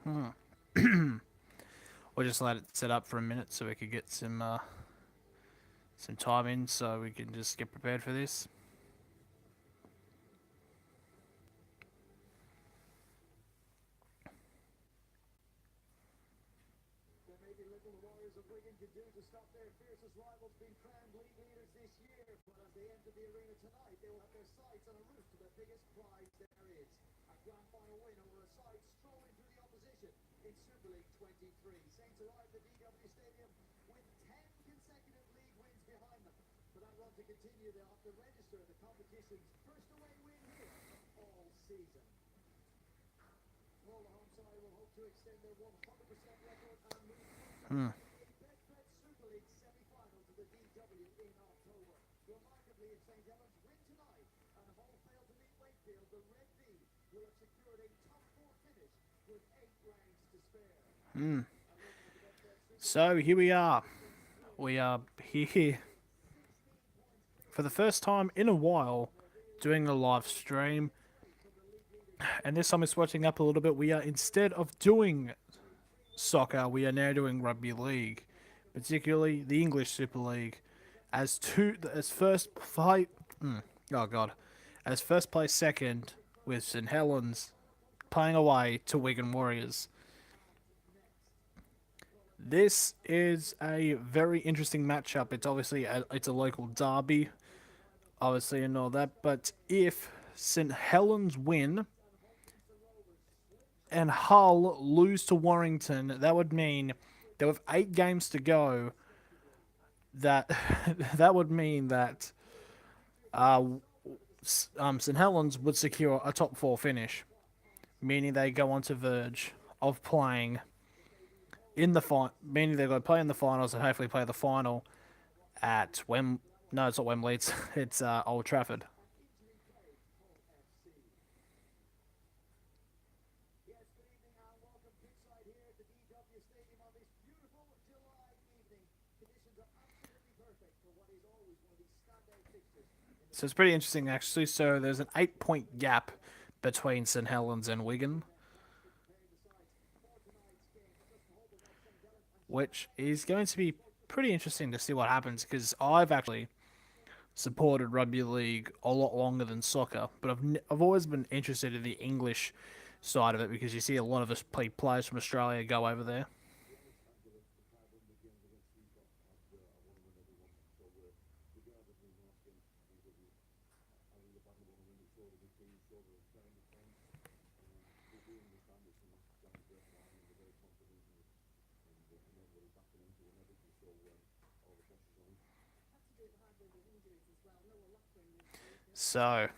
We'll just let it set up for a minute so we could get some time in, so we can just get prepared for this. There may be little the Warriors of Wigan can do to stop their fiercest rivals being crowned league leaders this year, but as they enter the arena tonight, they will have their sights on a route to the biggest prize there is. A grand final win over a side strolling through the opposition in Super League 23. Saints arrived at DW Stadium with 10 consecutive league wins behind them. For that run to continue, they'll have to register the competition's first away win here all season. Well, the home side will hope to extend their 100% record and move Hmm. a Bet Super League semi-final to the DW in October. Remarkably, if St Helens win tonight and Hull fail to meet Wakefield, the Red V will have secured a top four finish with 8 rounds to spare. So here we are. We are here for the first time in a while doing a live stream. And this time it's switching up a little bit. We are, instead of doing soccer, we are now doing rugby league, particularly the English Super League, as first play. Oh god, as first place second with St Helens playing away to Wigan Warriors. This is a very interesting matchup. It's obviously it's a local derby, obviously, and all that. But if St Helens win and Hull lose to Warrington, that would mean that with 8 games to go, that that would mean that St Helens would secure a top four finish, meaning they go on to verge of playing in the meaning they're going to play in the finals and hopefully play the final at No, it's not Wembley. It's Old Trafford. Yes, good evening and welcome pitchside here at the DW Stadium on this beautiful July evening. Conditions are absolutely perfect for what is always one of these standout fixtures. So it's pretty interesting actually. So there's an 8 point gap between St Helens and Wigan, which is going to be pretty interesting to see what happens because I've actually supported rugby league a lot longer than soccer, but I've always been interested in the English side of it because you see a lot of us players from Australia go over there. So,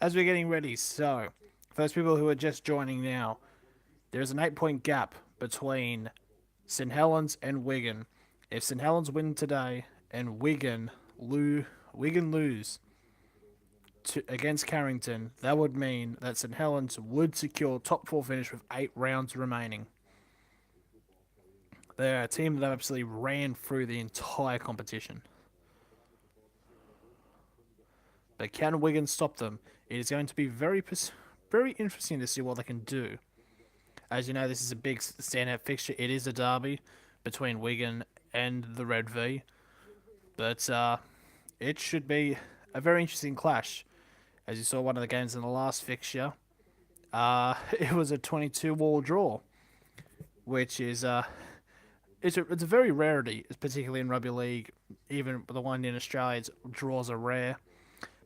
as we're getting ready, for those people who are just joining now, there's an 8 point gap between St Helens and Wigan. If St Helens win today and Wigan lose against Carrington, that would mean that St Helens would secure top four finish with 8 rounds remaining. They're a team that absolutely ran through the entire competition. But can Wigan stop them? It is going to be very interesting to see what they can do. As you know, this is a big standout fixture. It is a derby between Wigan and the Red V. But it should be a very interesting clash. As you saw one of the games in the last fixture, it was a 22-all draw, which is it's a very rarity, particularly in rugby league. Even the one in Australia, draws are rare,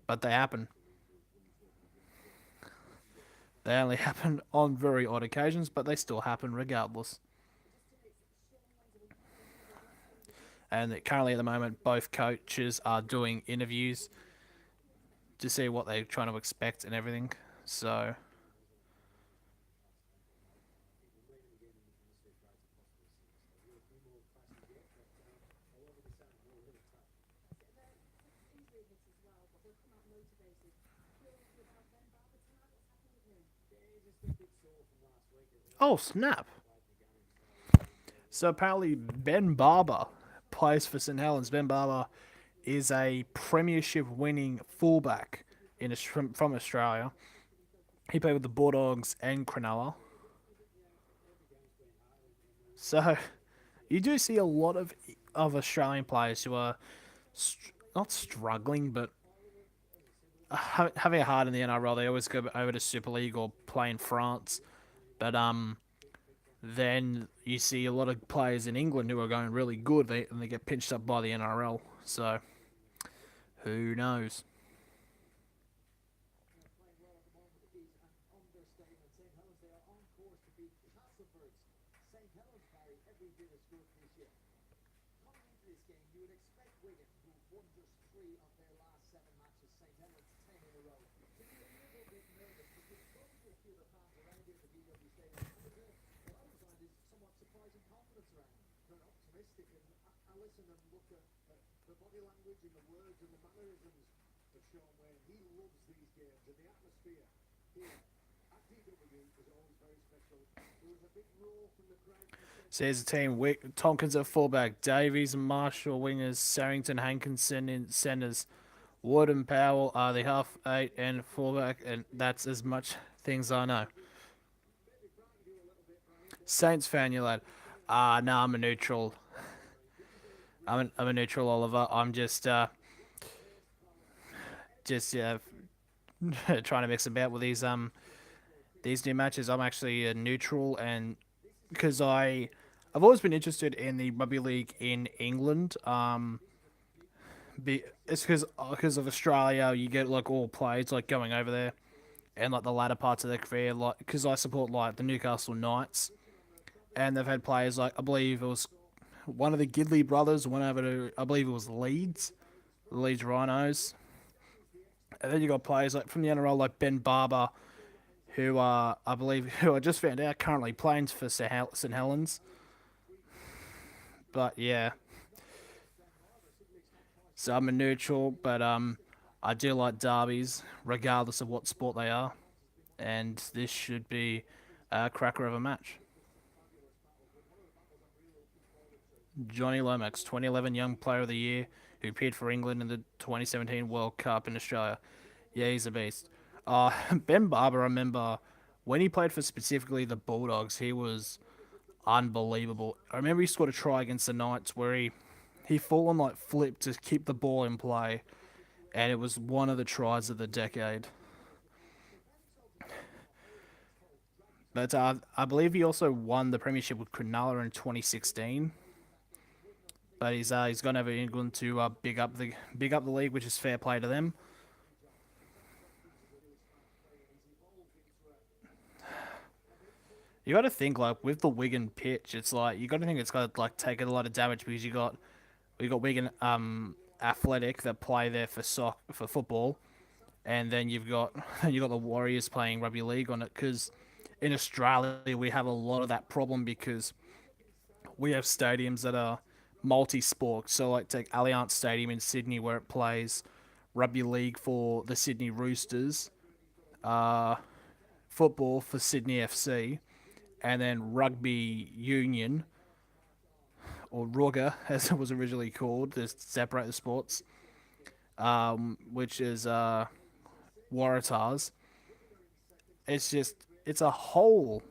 but they happen. They only happen on very odd occasions, but they still happen regardless. And currently at the moment, both coaches are doing interviews to see what they're trying to expect and everything. So oh snap! So apparently Ben Barber plays for St Helens. Ben Barber is a premiership winning fullback from Australia. He played with the Bulldogs and Cronulla. So you do see a lot of Australian players who are not struggling, but having a hard in the NRL. They always go over to Super League or play in France. But then you see a lot of players in England who are going really good. And they get pinched up by the NRL. So who knows? Playing well at the moment is an understatement. St Helens, they are on course to beat Castlefords. St Helens, Barry, every bit as good this year. Coming into this game, you would expect Wigan, who've won just 3 of their last 7 matches, St Helens 10 in a row, to be a little bit nervous because we've spoken to a few of the fans around here at the VW Stadium, and what I find is somewhat surprising confidence around them. They're optimistic, and I listen and look at the body language and the words and the mannerisms of Sean Wayne. He loves these games, and the atmosphere here at DW is always very special. There was a big roar from the crowd from the So centre. here's the team: Tompkins at fullback, Davies and Marshall wingers, Sarrington, Hankinson in centres, Wood and Powell are the half eight and fullback, and that's as much things I know. Saints fan, you lad. No, I'm a neutral. I'm a neutral, Oliver. I'm just trying to mix about with these new matches. I'm actually a neutral, and because I've always been interested in the rugby league in England. It's because of Australia. You get like all players like going over there, and like the latter parts of their career, like because I support like the Newcastle Knights, and they've had players like I believe it was one of the Gidley brothers went over to I believe it was Leeds, the Leeds Rhinos, and then you got players like from the NRL like Ben Barber, who I believe who I just found out currently playing for St Helens. But yeah, so I'm a neutral, but I do like derbies, regardless of what sport they are, and this should be a cracker of a match. Johnny Lomax, 2011 Young Player of the Year, who appeared for England in the 2017 World Cup in Australia. Yeah, he's a beast. Ben Barber, I remember when he played for specifically the Bulldogs, he was unbelievable. I remember he scored a try against the Knights where he full on like flipped to keep the ball in play, and it was one of the tries of the decade. But I believe he also won the premiership with Cronulla in 2016. But he's gone over to England to big up the league, which is fair play to them. You got to think like with the Wigan pitch, it's like you got to think it's got to like take a lot of damage because we got Wigan Athletic that play there for football, and then you got the Warriors playing rugby league on it because in Australia we have a lot of that problem because we have stadiums that are multi-sport. So like take Allianz Stadium in Sydney where it plays rugby league for the Sydney Roosters, uh, football for Sydney FC, and then rugby union or Rugger as it was originally called to separate the sports, which is Waratahs. It's a whole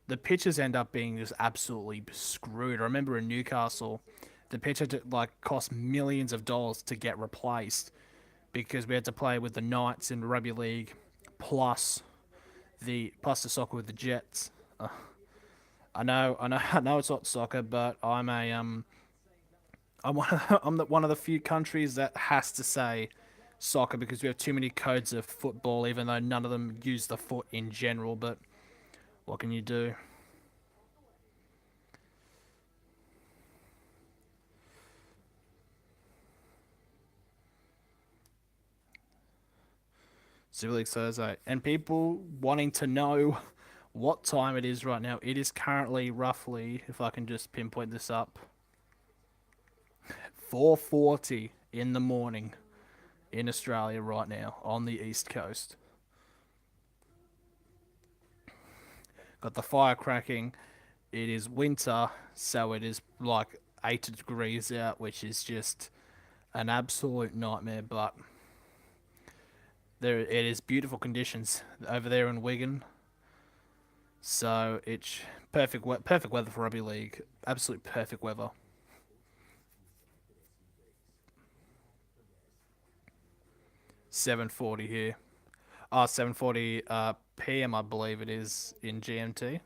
the pitches end up being just absolutely screwed. I remember in Newcastle, the pitch had to like cost millions of dollars to get replaced because we had to play with the Knights in rugby league, plus the soccer with the Jets. I know it's not soccer, but I'm one of the few countries that has to say soccer because we have too many codes of football, even though none of them use the foot in general. But what can you do? Super League Thursday. And people wanting to know what time it is right now. It is currently roughly, if I can just pinpoint this up, 4:40 in the morning in Australia right now on the east coast. Got the fire cracking. It is winter, so it is like 80 degrees out, which is just an absolute nightmare. But there, it is beautiful conditions over there in Wigan. So perfect weather for rugby league. Absolute perfect weather. 7:40 here. 7:40 PM, I believe it is in GMT.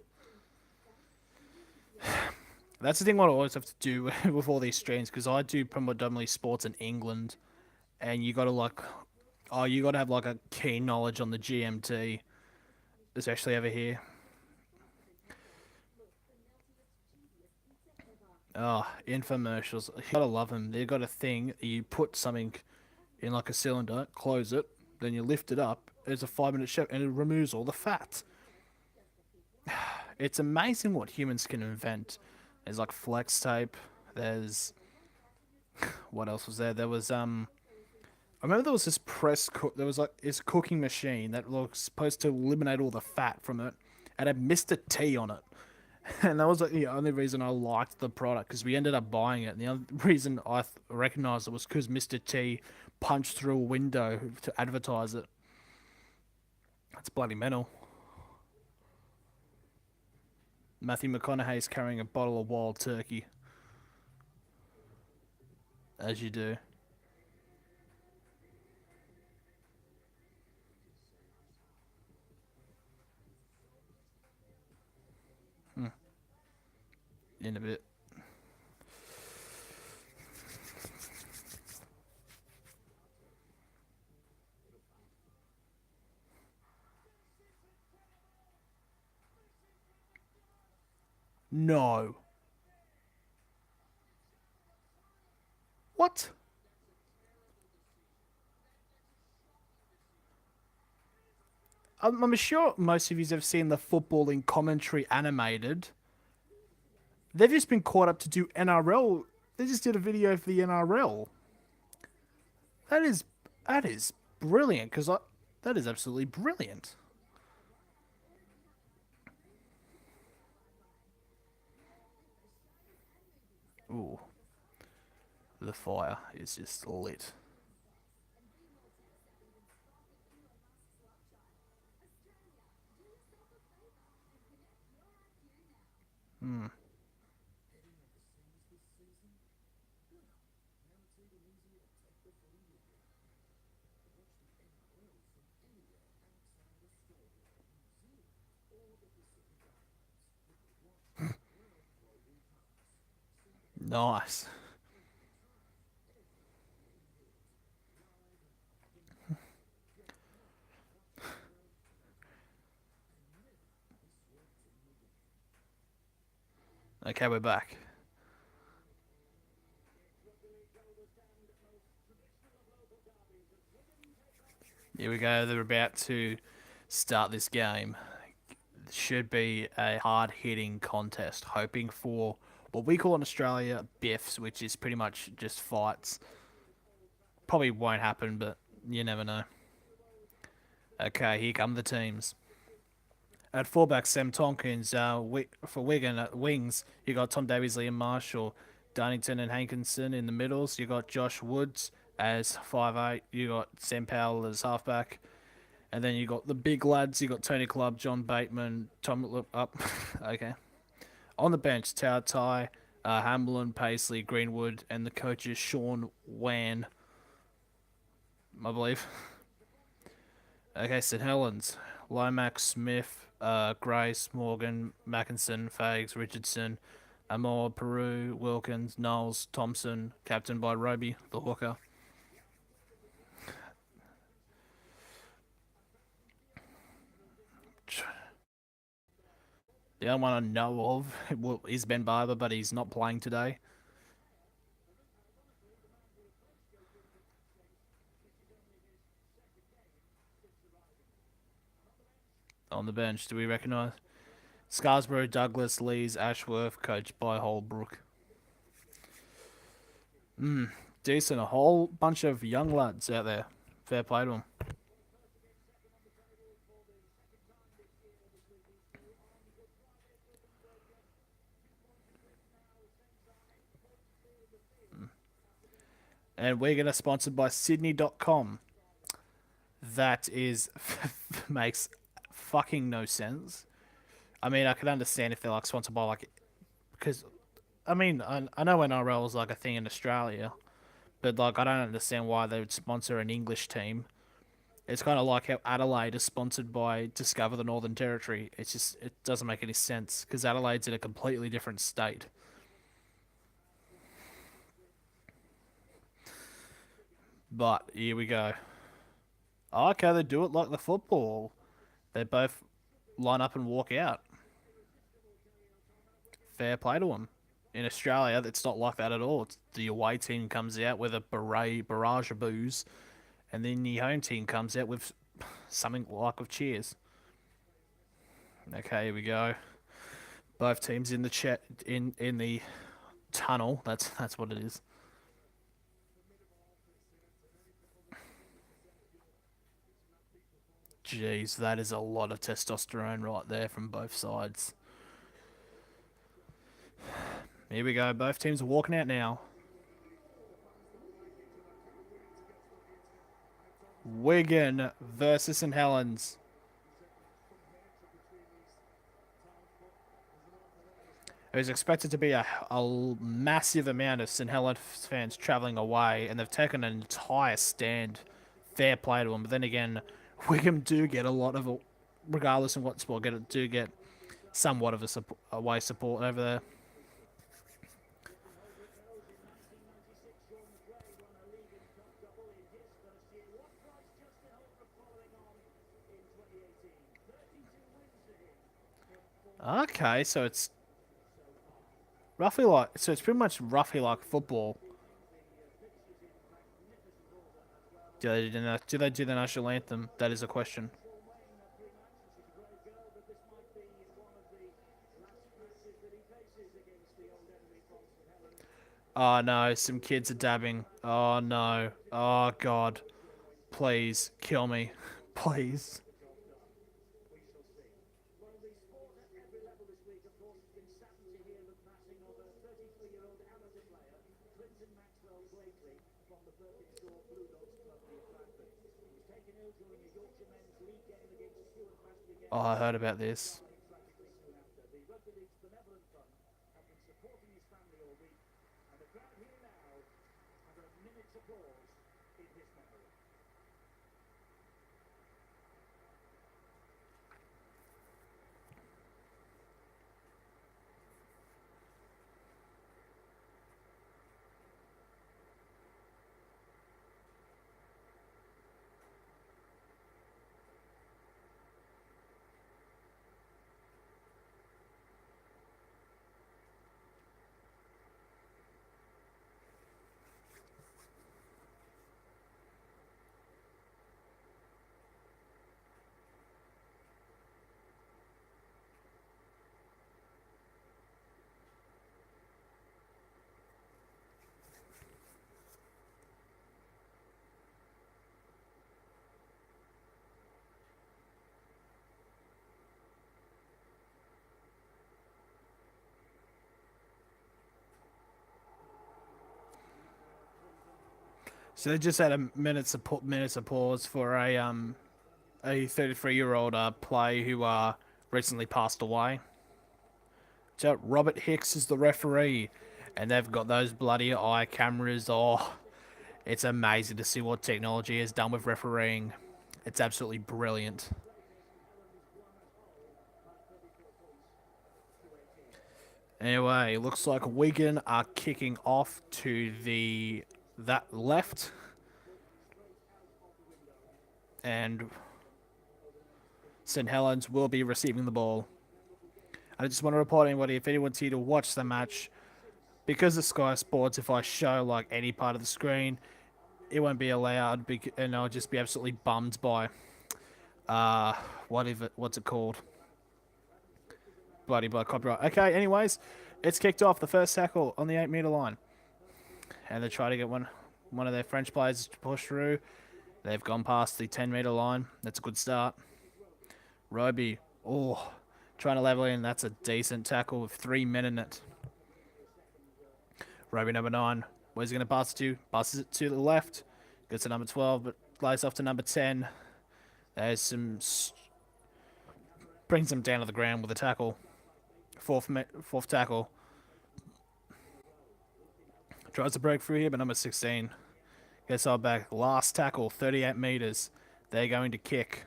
That's the thing what I always have to do with all these streams because I do predominantly sports in England, and you got to you got to have like a keen knowledge on the GMT, especially over here. Oh, infomercials. You gotta love them. They've got a thing. You put something in like a cylinder, close it, then you lift it up. It's a 5 minute show, and it removes all the fat. It's amazing what humans can invent. There's like flex tape. There's what else was there? There was I remember there was this there was like this cooking machine that was supposed to eliminate all the fat from it, and it had Mr. T on it. And that was like the only reason I liked the product because we ended up buying it. And the other reason I recognized it was because Mr. T punched through a window to advertise it. That's bloody mental. Matthew McConaughey's carrying a bottle of wild turkey, as you do. Hmm. In a bit. No. What? I'm sure most of you have seen the footballing commentary animated. They've just been caught up to do NRL. They just did a video for the NRL. That is that is brilliant because that is absolutely brilliant. Ooh, the fire is just lit. Hmm. Nice. Okay, we're back. Here we go. They're about to start this game. Should be a hard hitting contest, hoping for what we call in Australia biffs, which is pretty much just fights. Probably won't happen, but you never know. Okay, here come the teams. At fullback, Sam Tompkins. For Wigan at wings, you got Tom Davies, Liam Marshall, Dunnington, and Hankinson in the middles. You got Josh Woods as 5'8". You got Sam Powell as halfback. And then you got the big lads. You got Tony Clubb, John Bateman, Tom up. Okay. On the bench, Tao Tai, Hamlin, Paisley, Greenwood, and the coach is Sean Wan, I believe. Okay, St Helens, Lomax, Smith, Grace, Morgan, Mackinson, Fags, Richardson, Amor, Peru, Wilkins, Knowles, Thompson, captain by Roby, the hooker. The only one I know of is Ben Barber, but he's not playing today. On the bench, do we recognise? Scarsborough, Douglas, Lees, Ashworth, coached by Holbrook. Decent. A whole bunch of young lads out there. Fair play to them. And we're going to sponsored by Sydney.com. That is makes fucking no sense. I mean, I can understand if they're like sponsored by like because I mean I know NRL is like a thing in Australia, but like I don't understand why they would sponsor an English team. It's kind of like how Adelaide is sponsored by Discover the Northern Territory. It's just it doesn't make any sense because Adelaide's in a completely different state. But here we go. Okay, they do it like the football. They both line up and walk out. Fair play to them. In Australia, it's not like that at all. It's the away team comes out with a barrage of boos, and then the home team comes out with something like of cheers. Okay, here we go. Both teams in the chat in the tunnel. That's what it is. Jeez, that is a lot of testosterone right there from both sides. Here we go. Both teams are walking out now. Wigan versus St Helens. It was expected to be a massive amount of St Helens fans travelling away, and they've taken an entire stand. Fair play to them. But then again, Wigan do get a lot of, regardless of what sport, do get somewhat of a away support over there. Okay, so it's roughly like so it's pretty much roughly like football. Do they do the national anthem? That is a question. Oh no, some kids are dabbing. Oh no. Oh god. Please kill me. Please. Oh, I heard about this. So they just had a minutes of pause for a 33-year-old player who recently passed away. So Robert Hicks is the referee, and they've got those bloody eye cameras. Oh, it's amazing to see what technology has done with refereeing. It's absolutely brilliant. Anyway, looks like Wigan are kicking off to the that left, and St Helens will be receiving the ball. I just want to report anybody if anyone's here to watch the match, because of Sky Sports, if I show like any part of the screen, it won't be allowed, and I'll just be absolutely bummed by uh what's it called? Bloody by copyright. Okay, anyways, it's kicked off the first tackle on the 8 meter line, and they try to get one of their French players to push through. They've gone past the 10 meter line. That's a good start. Roby, oh, trying to level in. That's a decent tackle with 3 men in it. Roby number 9. Where's he going to pass it to? Passes it to the left. Gets to number 12, but lays off to number 10. There's some brings him down to the ground with a tackle. Fourth tackle. Tries to break through here, but number 16 gets our back. Last tackle, 38 meters. They're going to kick.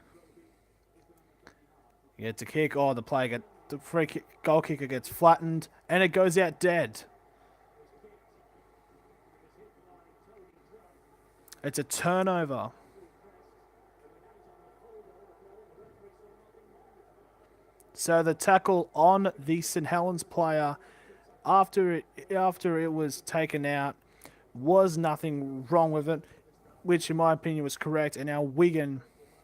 Get to kick. Oh, the free kick, goal kicker gets flattened, and it goes out dead. It's a turnover. So the tackle on the St Helens player after it was taken out was nothing wrong with it, which in my opinion was correct. And now Wigan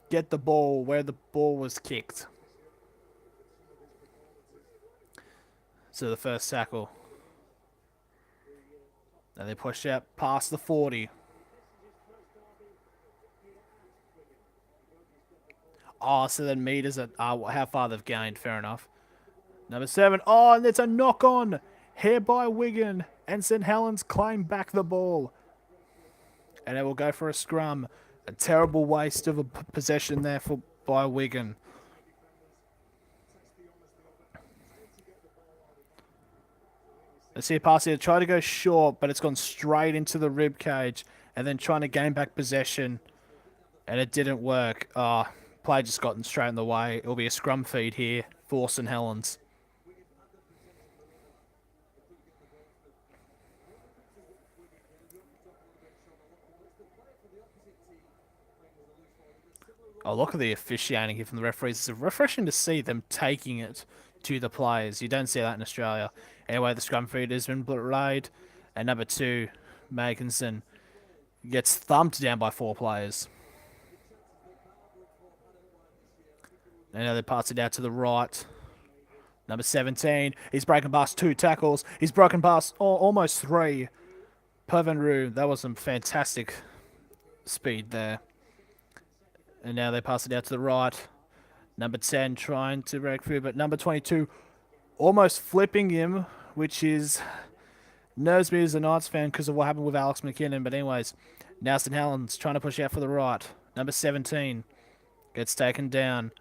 get the ball where the ball was kicked. So the first tackle. And they push out past the 40. Oh, so then meters are how far they've gained. Fair enough. Number 7. Oh, and it's a knock on. Here by Wigan. And St Helens claim back the ball. And it will go for a scrum. A terrible waste of a possession there by Wigan. Let's see a pass here. Try to go short, but it's gone straight into the rib cage. And then trying to gain back possession. And it didn't work. Play just gotten straight in the way. It'll be a scrum feed here for St Helens. Oh, look at the officiating here from the referees. It's refreshing to see them taking it to the players. You don't see that in Australia. Anyway, the scrum feed has been played. And number 2, Makinson, gets thumped down by 4 players. And now they pass it out to the right. Number 17, he's breaking past 2 tackles. He's broken past almost 3. Pervenru, that was some fantastic speed there. And now they pass it out to the right. Number 10 trying to break through, but number 22 almost flipping him, which nerves me as a Knights fan because of what happened with Alex McKinnon. But anyways, now St Helens trying to push out for the right. Number 17 gets taken down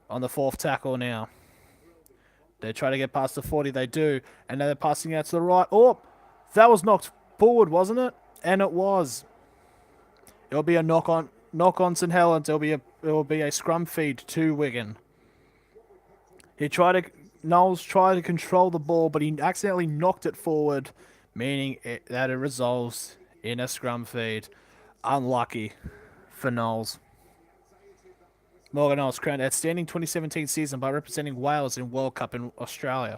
on the 4th tackle now. They try to get past the 40, they do. And now they're passing out to the right. Oh, that was knocked forward, wasn't it? And it was. It'll be a knock on St Helens. It'll be a scrum feed to Wigan. Knowles tried to control the ball, but he accidentally knocked it forward, meaning that it resolves in a scrum feed. Unlucky for Knowles. Morgan Knowles crowned outstanding 2017 season by representing Wales in World Cup in Australia.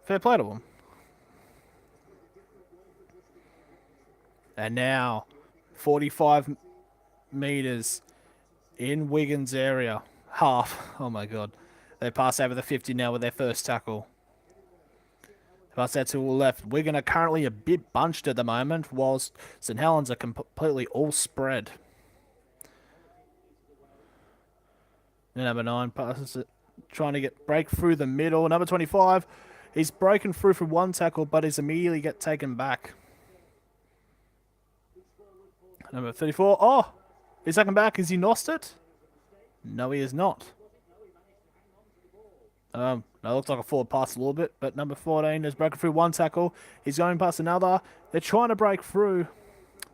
Fair play to him. And now, 45 meters in Wigan's area. Half. Oh my god. They pass over the 50 now with their first tackle. Pass out to the left. Wigan are currently a bit bunched at the moment, whilst St Helens are completely all spread. And number 9 passes it, trying to break through the middle. Number 25, he's broken through for 1 tackle, but he's immediately get taken back. Number 34, oh, he's taken back. Is he lost it? No, he is not. That looks like a forward pass a little bit, but number 14 has broken through 1 tackle. He's going past another. They're trying to break through,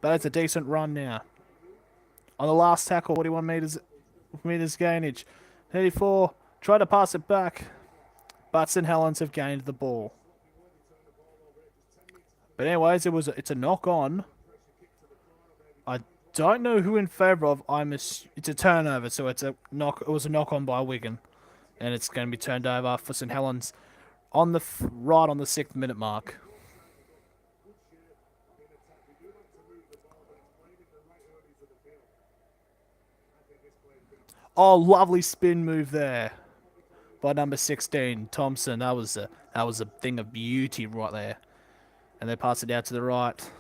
but it's a decent run now. On the last tackle, 41 meters gainage. 34, try to pass it back, but St Helens have gained the ball. But anyways, it's a knock on. I don't know who in favour of. It's a turnover, so it's a knock. It was a knock on by Wigan, and it's going to be turned over for St Helens on the right on the 6th minute mark. Oh, lovely spin move there by number 16, Thompson. That was a thing of beauty right there. And they pass it out to the right.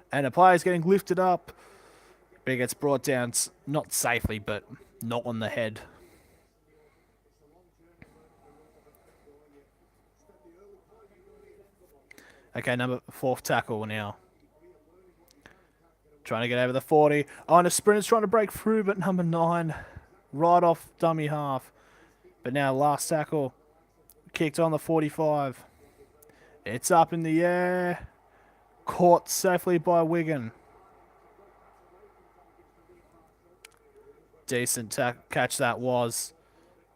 And the player's getting lifted up. But he gets brought down, not safely, but not on the head. Okay, number 4th tackle now. Trying to get over the 40. Oh, and a sprinter's trying to break through, but number 9, right off dummy half. But now last tackle kicked on the 45. It's up in the air. Caught safely by Wigan. Decent catch that was.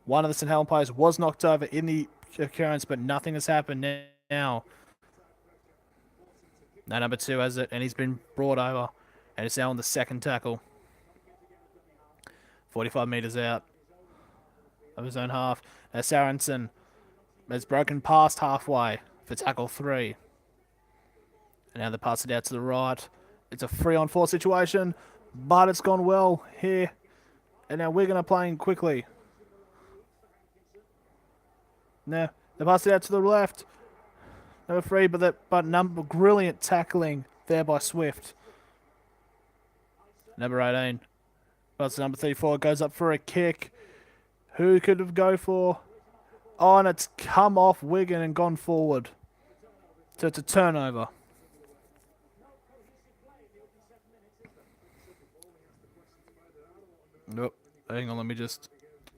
One of the St Helens players was knocked over in the occurrence, but nothing has happened now. Now number 2 has it, and he's been brought over. And it's now on the second tackle. 45 metres out of his own half. Now Sarensen has broken past halfway for tackle 3. And now they pass it out to the right. It's a 3-on-4 situation, but it's gone well here. And now Wigan are playing quickly. Now they pass it out to the left. Number 3, but brilliant tackling there by Swift. Number 18. But number 34 goes up for a kick. Who could have go for? Oh, and it's come off Wigan and gone forward. So it's a turnover. Nope. Hang on, let me just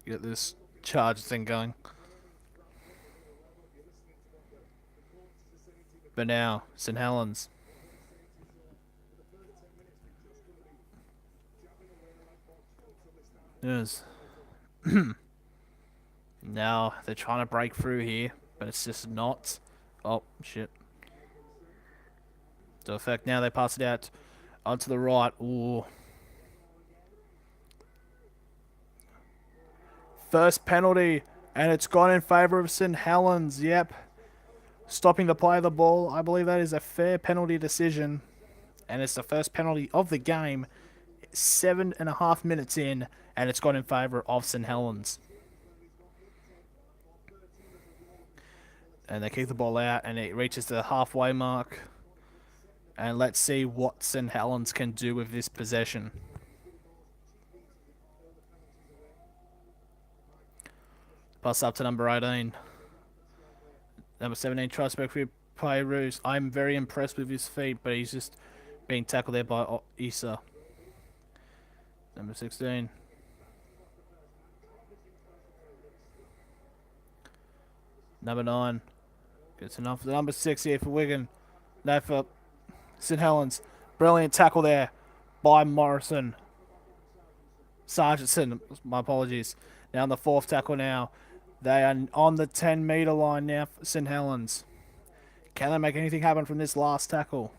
get this charge thing going. But now, St Helens. Yes. Now they're trying to break through here, but it's just not. Oh, shit. To effect now they pass it out onto the right. Ooh. First penalty, and it's gone in favour of St Helens. Yep. Stopping the play of the ball. I believe that is a fair penalty decision. And it's the first penalty of the game. 7.5 minutes in, and it's gone in favour of St Helens. And they kick the ball out, and it reaches the halfway mark. And let's see what St Helens can do with this possession. Pass up to number 18. Number 17 tries to break through Pyrus. I'm very impressed with his feet, but he's just being tackled there by Issa. Number 16. Number 9. Gets enough. The number 6 here for Wigan. No, for St Helens. Brilliant tackle there by Morrison. Sargentson, my apologies. Now on the 4th tackle now. They are on the 10-metre line now for St Helens. Can they make anything happen from this last tackle?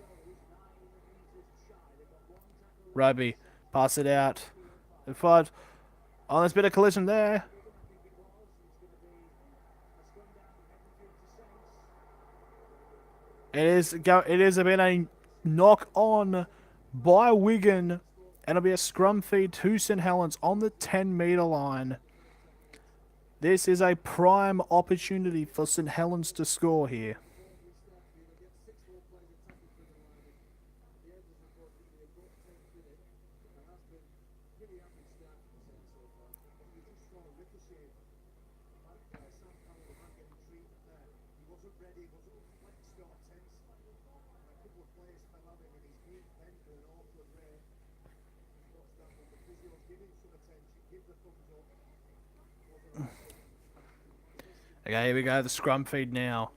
Roby, pass it out. The 5. Oh, there's a bit of collision there. It is a bit a knock on by Wigan, and it'll be a scrum feed to St Helens on the 10-metre line. This is a prime opportunity for St Helens to score here. Okay, here we go. The scrum feed now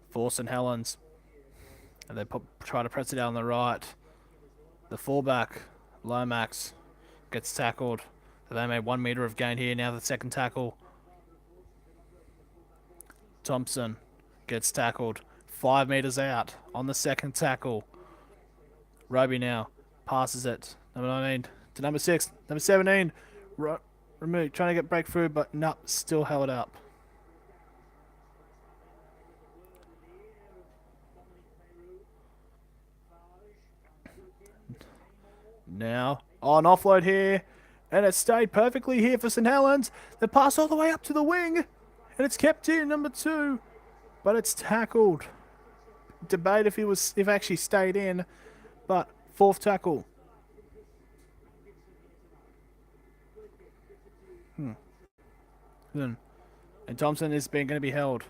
for St Helens. And they try to press it down the right. The fullback, Lomax, gets tackled. So they made 1 metre of gain here. Now the second tackle. Thompson gets tackled. 5 metres out on the second tackle. Roby now passes it. Number 19 to number 6. Number 17. Remove, trying to get breakthrough, but nope, still held up. Now, on offload here, and it stayed perfectly here for St Helens. They pass all the way up to the wing, and it's kept in, number 2, but it's tackled. Debate if actually stayed in, but 4th tackle. And Thompson is going to be held,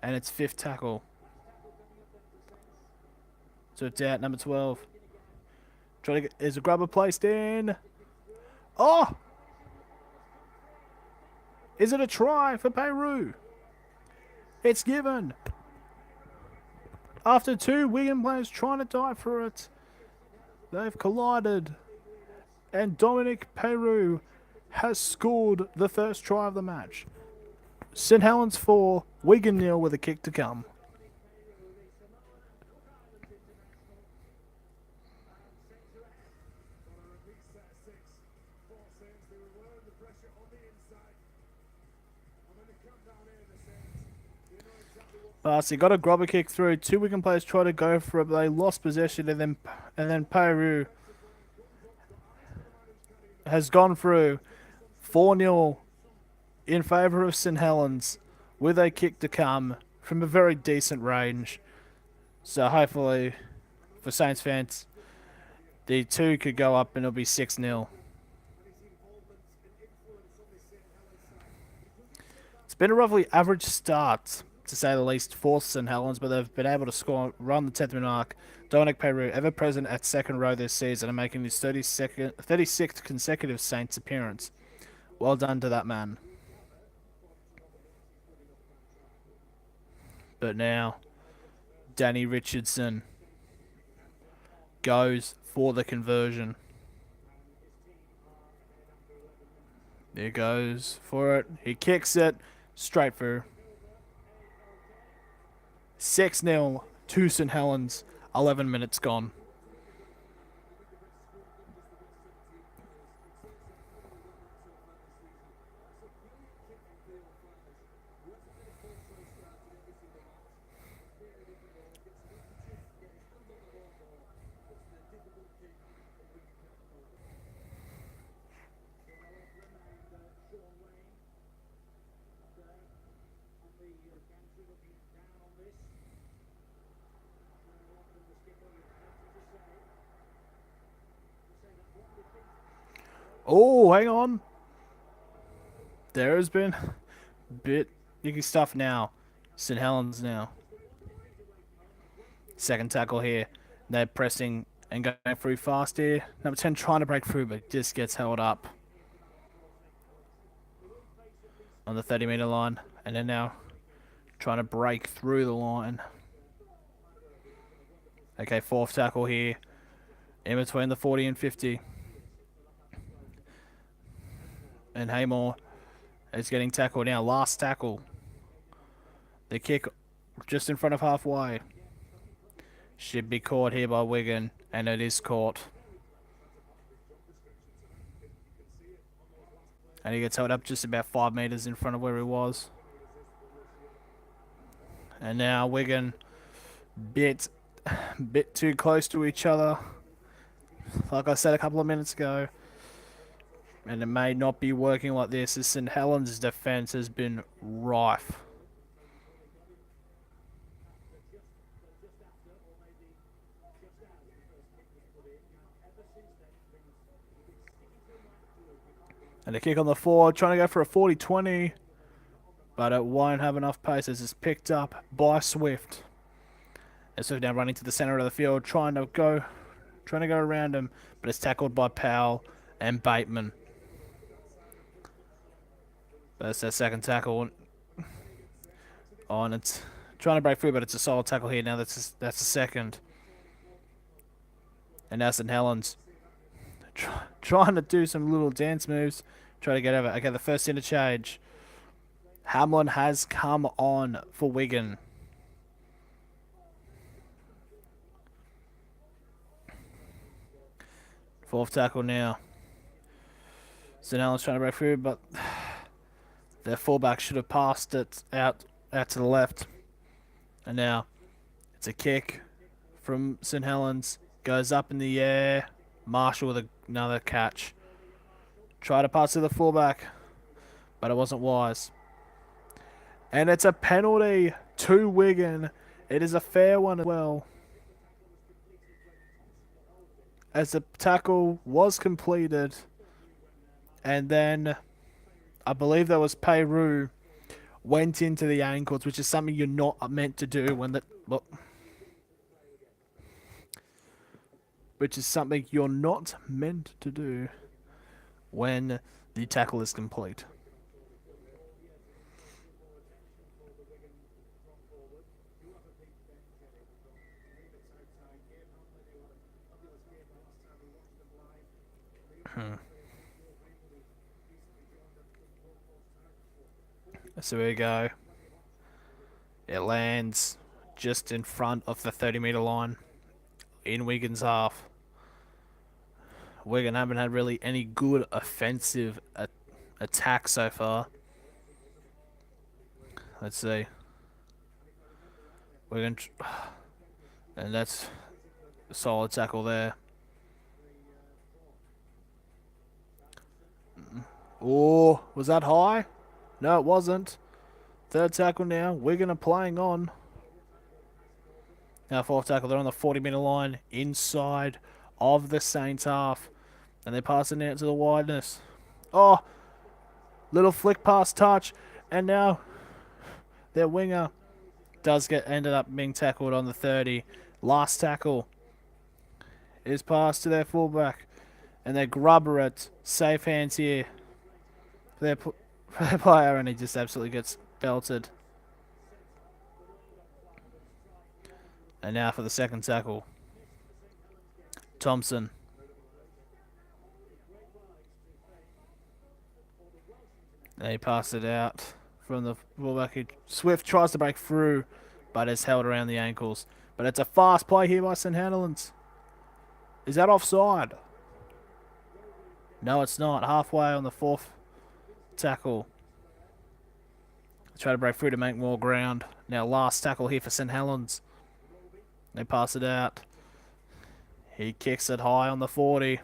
and it's 5th tackle. So it's out, number 12. Is a grubber placed in? Oh! Is it a try for Peru? It's given. After two Wigan players trying to dive for it, they've collided. And Dominic Peru has scored the first try of the match. St Helens 4, Wigan 0 with a kick to come. So you got a grubber kick through. Two Wigan players try to go for it, but they lost possession, and then Peru has gone through 4-0 in favour of St Helens with a kick to come from a very decent range. So hopefully for Saints fans, the two could go up and it'll be 6-0. It's been a roughly average start, to say the least, for St Helens, but they've been able to score, run the 10th minute mark. Dominic Peru, ever present at second row this season, and making his 36th consecutive Saints appearance. Well done to that man. But now, Danny Richardson goes for the conversion. There goes for it. He kicks it straight through. 6-0 to St Helens. 11 minutes gone. Oh, hang on. There has been a bit icky stuff now. St Helens now. Second tackle here. They're pressing and going through fast here. Number 10 trying to break through, but just gets held up on the 30-meter line. And then now trying to break through the line. Okay, fourth tackle here. In between the 40 and 50. And Haymore is getting tackled now. Last tackle. The kick just in front of halfway. Should be caught here by Wigan, and it is caught. And he gets held up just about 5 meters in front of where he was. And now Wigan bit too close to each other. Like I said a couple of minutes ago. And it may not be working like this, as St Helens' defence has been rife. And a kick on the forward, trying to go for a 40-20. But it won't have enough pace as it's picked up by Swift. And so now running to the centre of the field, trying to go around him. But it's tackled by Powell and Bateman. That's their second tackle. And it's trying to break through, but it's a solid tackle here. Now that's the second. And now St Helens trying to do some little dance moves. Try to get over. Okay, the first interchange. Hamlin has come on for Wigan. Fourth tackle now. St Helens trying to break through, but their fullback should have passed it out to the left. And now it's a kick from St Helens. Goes up in the air. Marshall with another catch. Try to pass to the fullback, but it wasn't wise. And it's a penalty to Wigan. It is a fair one as well, as the tackle was completed. And then I believe there was Peru went into the ankles, which is something you're not meant to do when the which is something you're not meant to do when the tackle is complete. So here we go. It lands just in front of the 30-metre line in Wigan's half. Wigan haven't had really any good offensive attack so far. Let's see. Wigan, and that's a solid tackle there. Oh, was that high? No, it wasn't. Third tackle now. Wigan are playing on. Now fourth tackle. They're on the 40-metre line inside of the Saints half. And they're passing out to the wideness. Oh, little flick pass touch. And now their winger ended up being tackled on the 30. Last tackle is passed to their fullback. And their grubber at safe hands here. Their player, and he just absolutely gets belted. And now for the second tackle. Thompson. And he passed it out from the fullback. Swift tries to break through, but it's held around the ankles. But it's a fast play here by St Helens. Is that offside? No, it's not. Halfway on the fourth tackle. Try to break through to make more ground. Now last tackle here for St Helens. They pass it out. He kicks it high on the 40.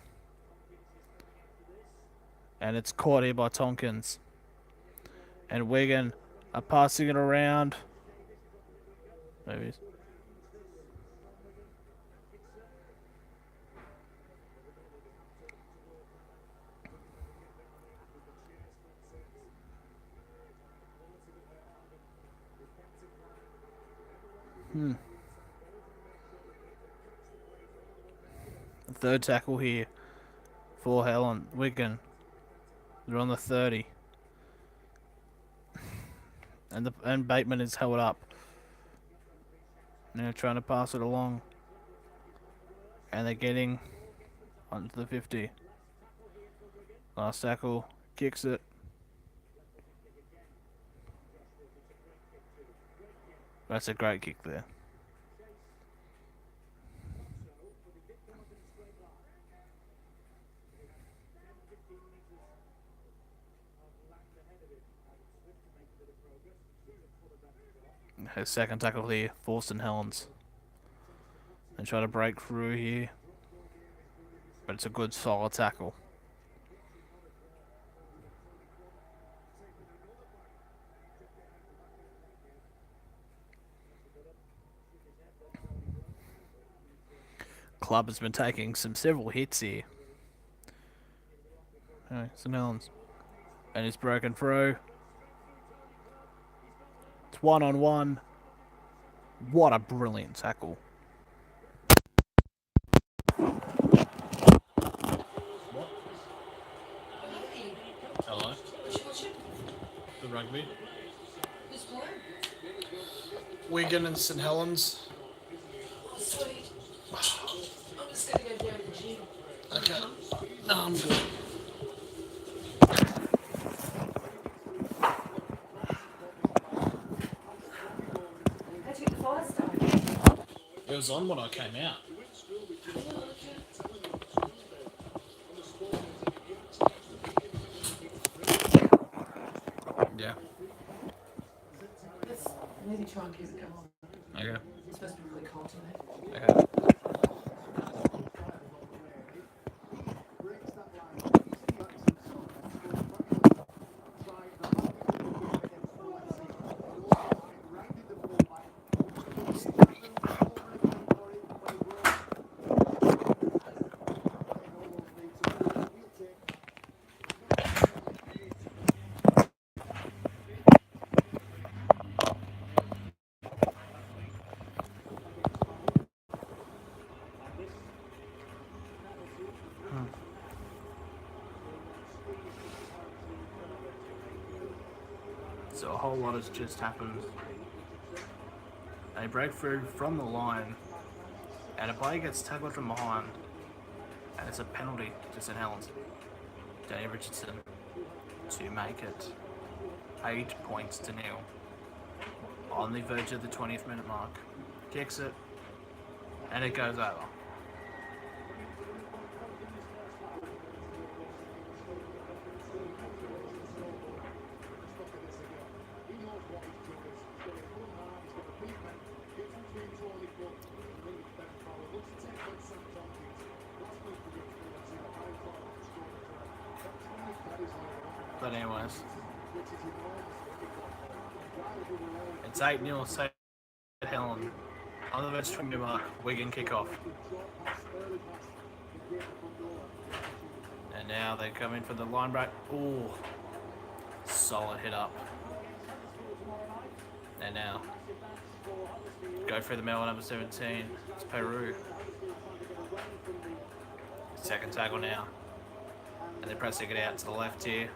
And it's caught here by Tompkins. And Wigan are passing it around. Maybe. Third tackle here for Wigan. They're on the 30. And Bateman is held up. Now trying to pass it along. And they're getting onto the 50. Last tackle. Kicks it. That's a great kick there. His second tackle here for St Helens. And try to break through here. But it's a good solid tackle. Club has been taking several hits here. Anyway, St Helens. And it's broken through. It's 1-on-1. What a brilliant tackle. Hello. The rugby. Wigan and St Helens. Oh, sweet. I'm just going to go down to the gym. Okay. No, I'm good. How'd you get the fire started? It was on when I came out. Yeah. Let's maybe try and keep it going. Okay. It's supposed to be really cold today. Okay. So a whole lot has just happened. They break through from the line, and a player gets tackled from behind, and it's a penalty to St Helens. Danny Richardson to make it 8 points to nil. On the verge of the 20th minute mark. Kicks it, and it goes over. But anyways, it's 8-0 St Helens. On the verge 20 mark, Wigan kick off. And now they come in for the line break. Ooh, solid hit up. And now, go through the middle, number 17. It's Peru. Second tackle now. And they're pressing it out to the left here.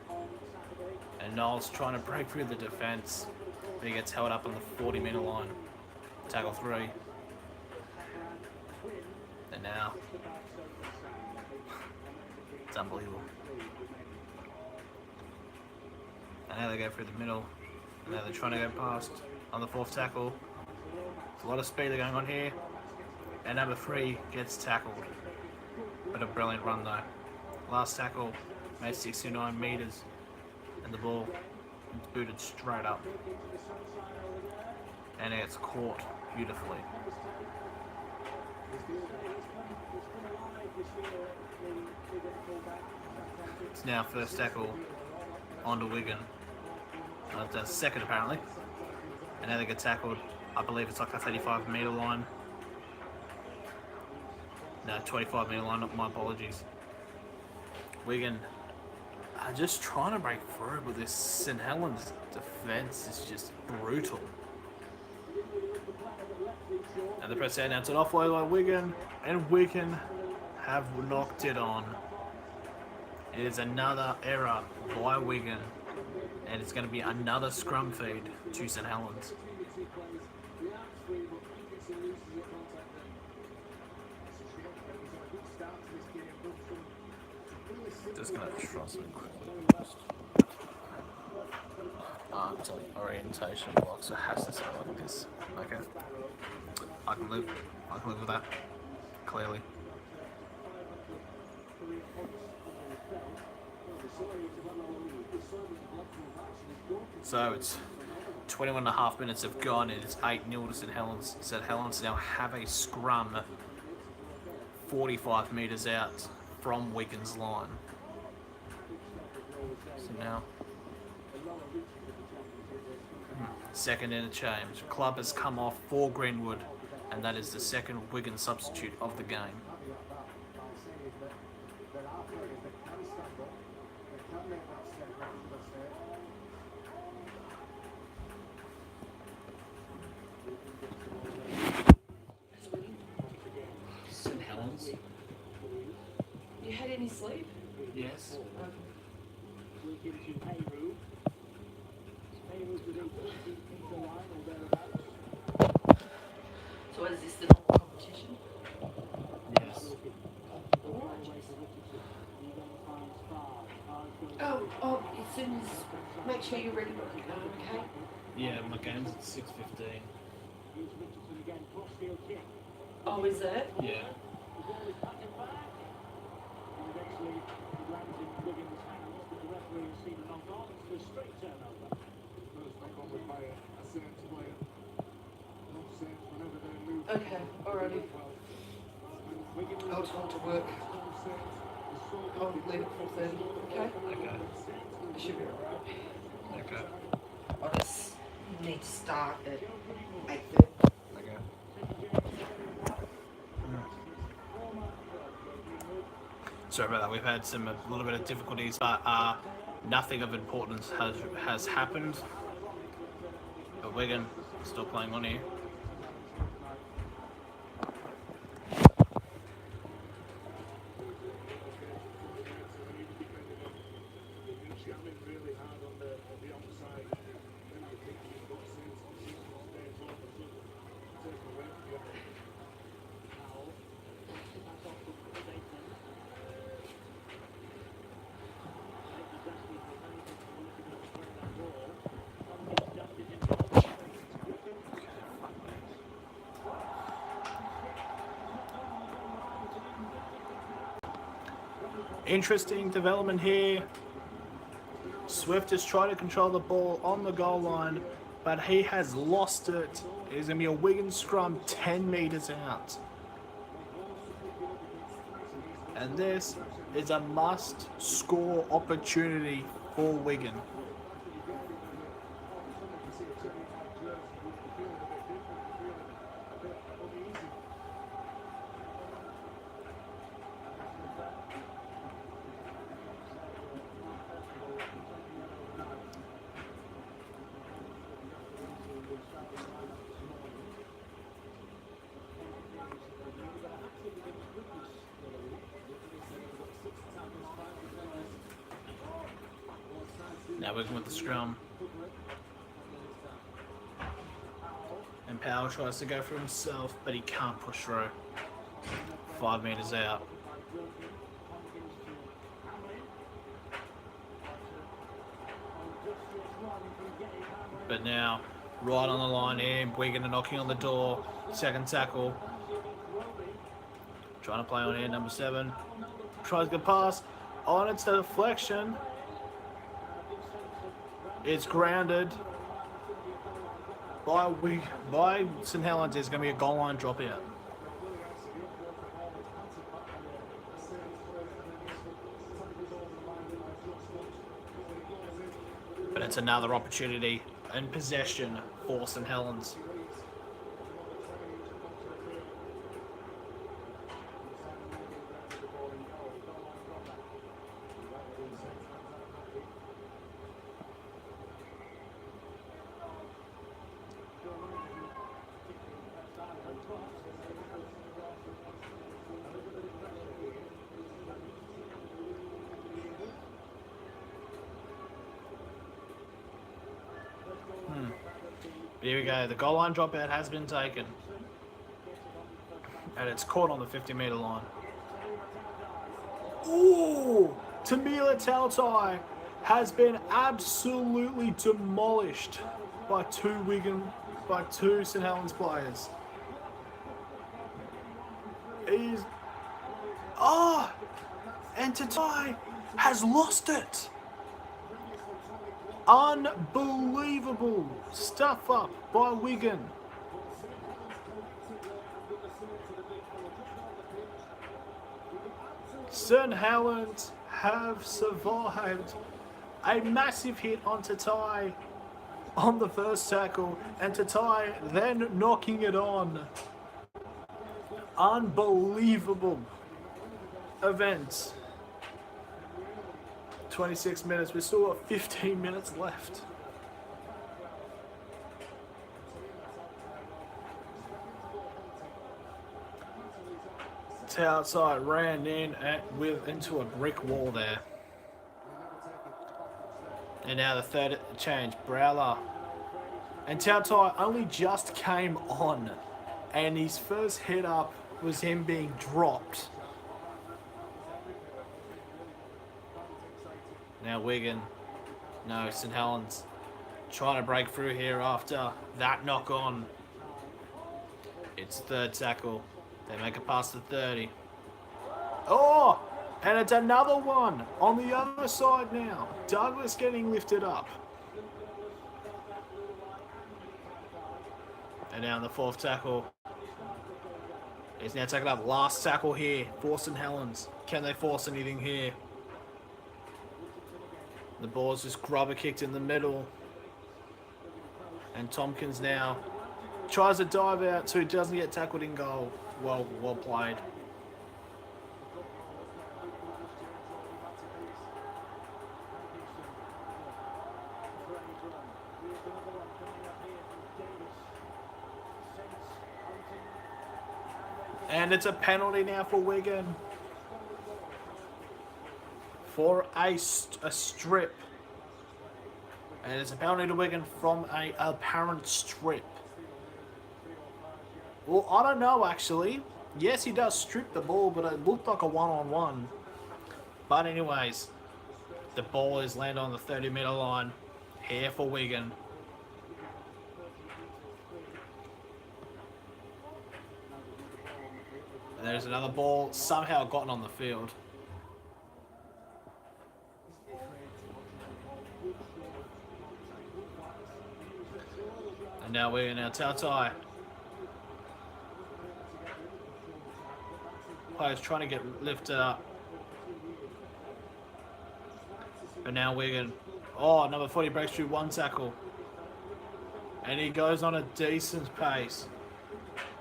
And Noel's trying to break through the defence, but he gets held up on the 40-metre line. Tackle 3. And now, it's unbelievable. And now they go through the middle. And now they're trying to go past on the 4th tackle. There's a lot of speed going on here. And number 3 gets tackled. But a brilliant run though. Last tackle made 69 metres. And the ball is booted straight up. And it's caught beautifully. It's now first tackle onto Wigan. That's second apparently. And now they get tackled. I believe it's like a 35-metre line. No, 25-metre line, my apologies. Wigan are just trying to break through, but this St Helens defence is just brutal. And the press out now, it's an offload by Wigan, and Wigan have knocked it on. It is another error by Wigan, and it's going to be another scrum feed to St Helens. Just going to try something quickly. It's like orientation block, so it has to sound like this. Okay. I can live with that. Clearly. So it's 21.5 minutes have gone and it's 8-0 to St Helens. St Helens now have a scrum 45 metres out from Wigan's line. So now, second interchange. Club has come off for Greenwood, and that is the second Wigan substitute of the game. St Helens. You had any sleep? Yes. So is this the normal competition? Yes. Oh, as soon as, make sure you're ready, okay? Yeah, my game's at 6:15. Oh, is it? Yeah. Okay, alrighty. I'll talk to work. I'll leave at 4:30, okay? Okay. I should be alright. Okay. I just need to start at 8:30. Okay. Sorry about that. We've had a little bit of difficulties, but nothing of importance has happened. But Wigan still playing on here. Interesting development here. Swift is trying to control the ball on the goal line, but he has lost it. It is going to be a Wigan scrum 10 metres out. And this is a must-score opportunity for Wigan. Now Wigan with the scrum. And Powell tries to go for himself, but he can't push through. 5 metres out. But now, right on the line here, Wigan are knocking on the door. Second tackle. Trying to play on here, number 7. Tries to get past. On it's the deflection. It's grounded by St Helens. There's going to be a goal line dropout. But it's another opportunity and possession for St Helens. Here we go. The goal line dropout has been taken. And it's caught on the 50-metre line. Ooh! Tamila Tautai has been absolutely demolished by two St Helens players. And Tautai has lost it. Unbelievable stuff up by Wigan. St Helens have survived a massive hit on Tatai on the first tackle, and Tatai then knocking it on. Unbelievable event. 26 minutes. We've still got 15 minutes left. Outside ran in into a brick wall there. And now the third change, Browler. And Tautai only just came on, and his first hit up was him being dropped. Now Wigan, no, St Helens, trying to break through here after that knock on. It's third tackle. They make it past the 30. Oh, and it's another one on the other side now. Douglas getting lifted up. And now in the fourth tackle. He's now taken up last tackle here for St Helens. Can they force anything here? The ball's just grubber kicked in the middle. And Tompkins now tries to dive out so he doesn't get tackled in goal. Well played. And it's a penalty now for Wigan. For a strip. And it's a penalty to Wigan from a apparent strip. Well, I don't know, actually. Yes, he does strip the ball, but it looked like a one-on-one. But anyways, the ball is landed on the 30-metre line here for Wigan. And there's another ball somehow gotten on the field. And now we're now Tautai. Players trying to get lifted up. But now Wigan. Oh, number 40 breaks through one tackle. And he goes on a decent pace.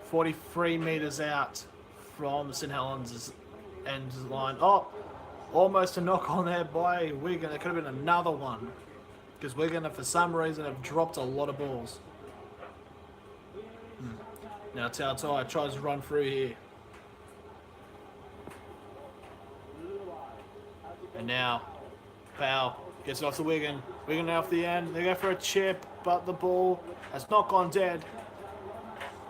43 metres out from St Helens' end line. Oh, almost a knock on there by Wigan. It could have been another one. Because Wigan, for some reason, have dropped a lot of balls. Now Tautai tries to run through here. And now, Powell gets it off to Wigan. Wigan off the end. They go for a chip, but the ball has not gone dead.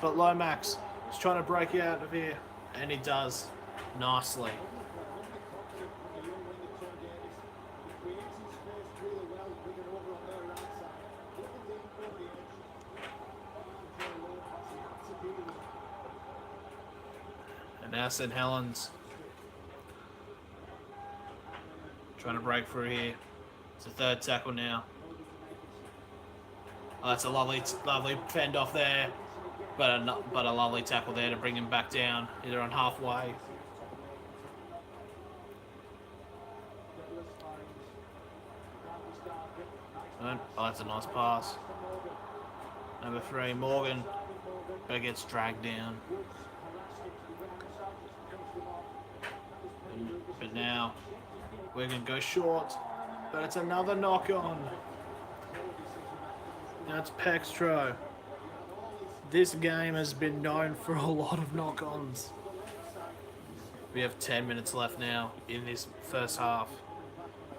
But Lomax is trying to break out of here. And he does. Nicely. And now St Helens trying to break through here. It's a third tackle now. Oh, that's a lovely fend off there, but a lovely tackle there to bring him back down. Either on halfway. Oh, that's a nice pass. Number 3, Morgan, but gets dragged down. But now we're going to go short, but it's another knock on. Now it's Pextro. This game has been known for a lot of knock-ons. We have 10 minutes left now in this first half.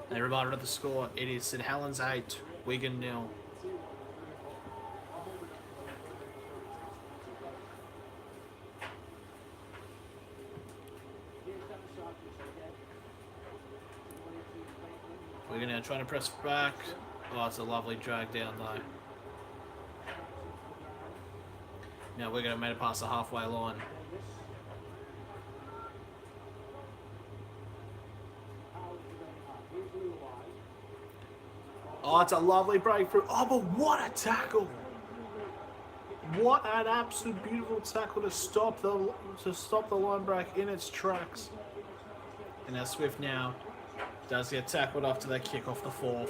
And a reminder of the score, it is St Helens 8, Wigan 0. We're now trying to press back. Oh, it's a lovely drag down though. Now we're going to make it past the halfway line. Oh, it's a lovely breakthrough. Oh, but what a tackle! What an absolute beautiful tackle to stop the line break in its tracks. And now Swift now does get tackled after they kick off the 4th.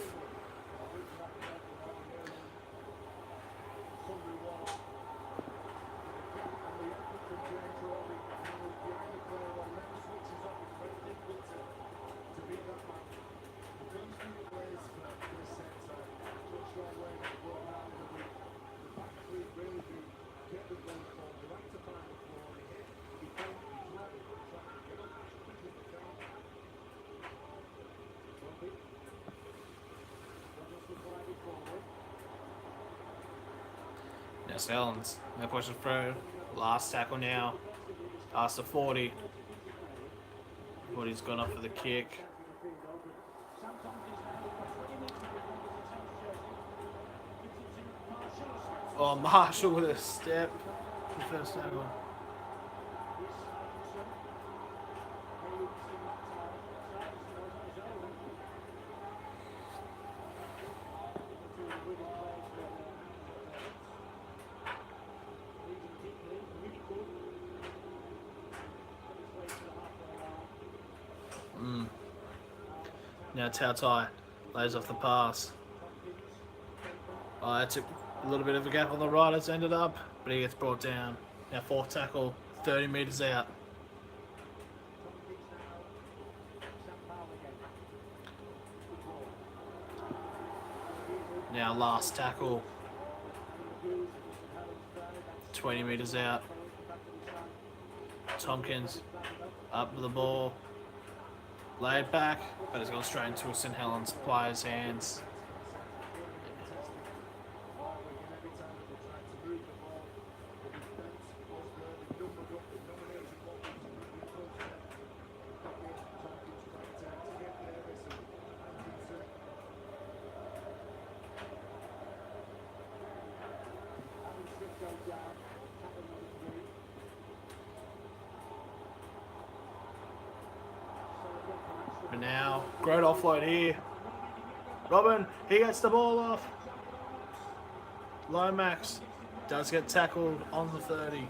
Now St Helens, they're pushing through. Last tackle now. Past the 40. 40's gone up for the kick. Oh, Marshall with a step. The first tackle. Now Tautai lays off the pass. Oh, that took a little bit of a gap on the right. It's ended up, but he gets brought down. Now 4th tackle, 30 metres out. Now last tackle, 20 metres out. Tompkins up with the ball. Laid back, but it's gone straight into a St Helens player's hands. But now, great offload here. Robin, he gets the ball off. Lomax Does get tackled on the 30.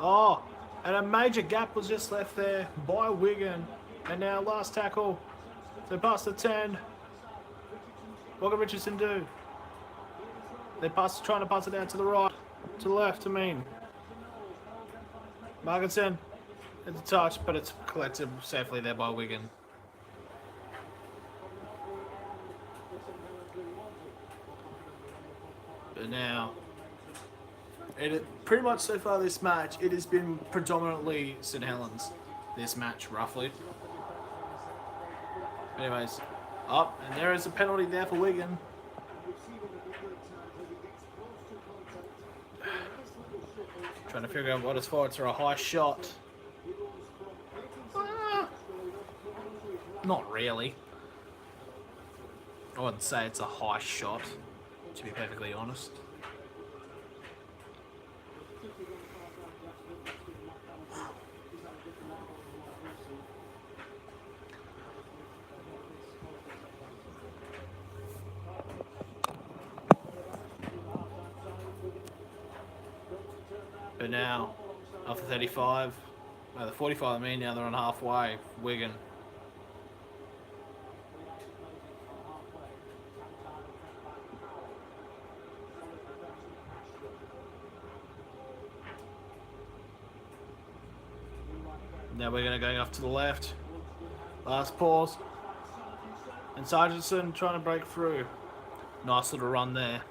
Oh, and a major gap was just left there by Wigan. And now last tackle. They pass the 10. What can Richardson do? They trying to pass it out to the right, to the left, I mean. Markinson, it's a touch, but it's collected safely there by Wigan. But now, pretty much so far this match, it has been predominantly St Helens, this match, roughly. Anyways, up, and there is a penalty there for Wigan. Trying to figure out what it's for. It's for a high shot. Not really. I wouldn't say it's a high shot, to be perfectly honest. But now, after 35, no, the 45, I mean, now they're on halfway. Wigan. Now we're going to go off to the left. Last pause. And Sargentson trying to break through. Nice little run there.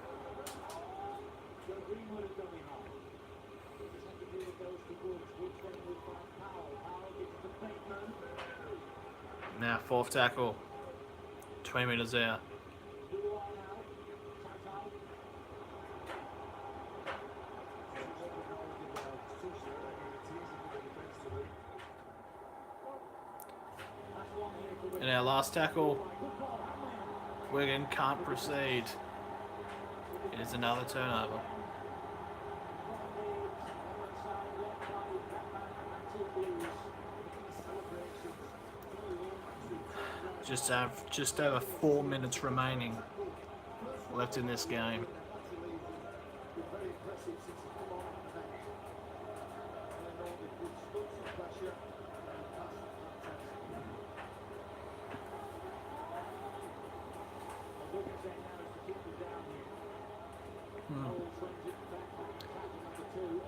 Now fourth tackle. 20 metres out. And our last tackle, Wigan can't proceed. It is another turnover. Just over 4 minutes remaining left in this game.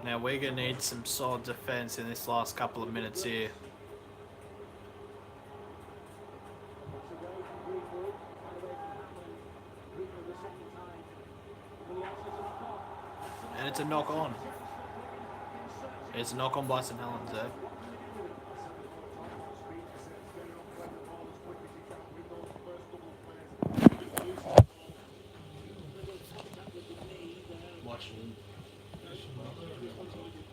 Now Wigan needs some solid defence in this last couple of minutes here. And it's a knock on. It's a knock on by St Helens there.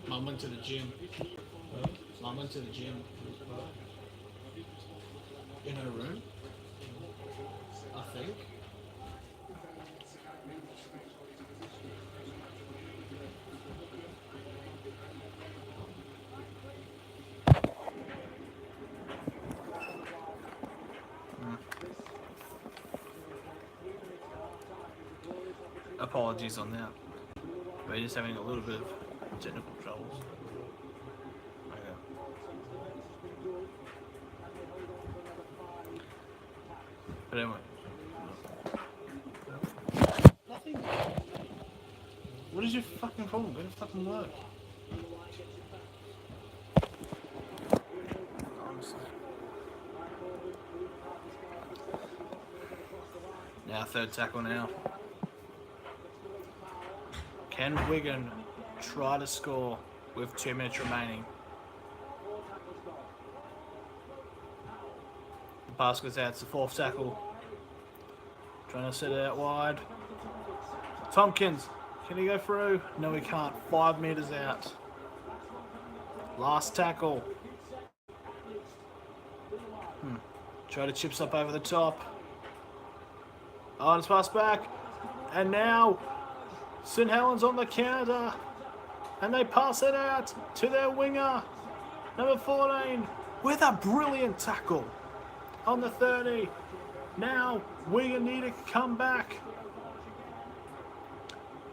Mum went to the gym. Mum went to the gym. In her room, I think. Apologies on that. We're just having a little bit of technical troubles. Okay. But anyway. Nothing. What is your fucking problem? Go to fucking work. Honestly. Now third tackle now. Can Wigan try to score with 2 minutes remaining? The pass goes out. It's the fourth tackle. Trying to set it out wide. Tompkins, can he go through? No, he can't. 5 metres out. Last tackle. Try to chips up over the top. Oh, and it's passed back. And now St Helens on the counter, and they pass it out to their winger, number 14, with a brilliant tackle. on the 30. Now Wigan need to come back.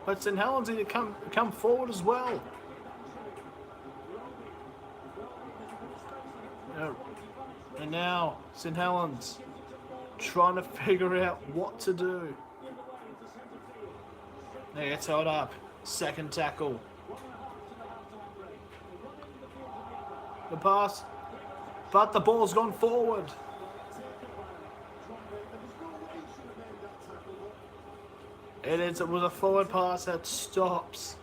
But St Helens need to come forward as well. And now St Helens trying to figure out what to do. They get held up. Second tackle. The pass. But the ball's gone forward. It was a forward pass that stops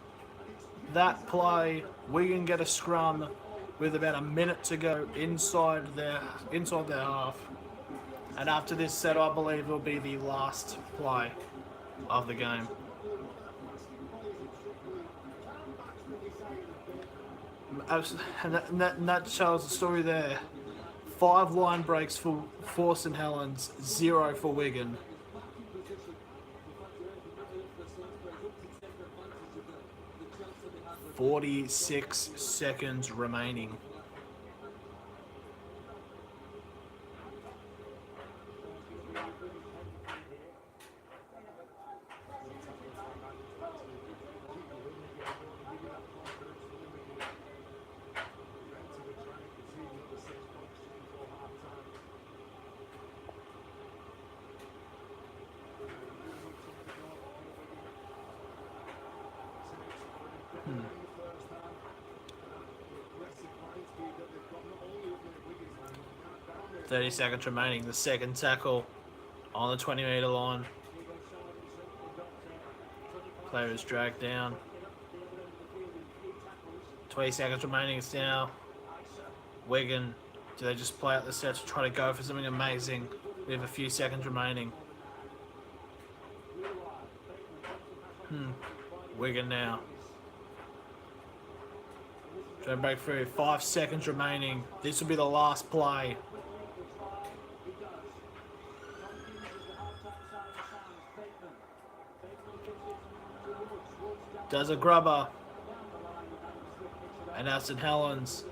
that play. Wigan get a scrum with about a minute to go inside their half. And after this set, I believe will be the last play of the game. And that tells the story there. 5 line breaks for St Helens, 0 for Wigan. "46 seconds remaining." Hmm. 30 seconds remaining. The second tackle on the 20-metre line. Player is dragged down. 20 seconds remaining. It's now Wigan. Do they just play out the sets to try to go for something amazing? We have a few seconds remaining. Wigan now. Trying to break through. 5 seconds remaining. This will be the last play. Does a grubber. And now St Helens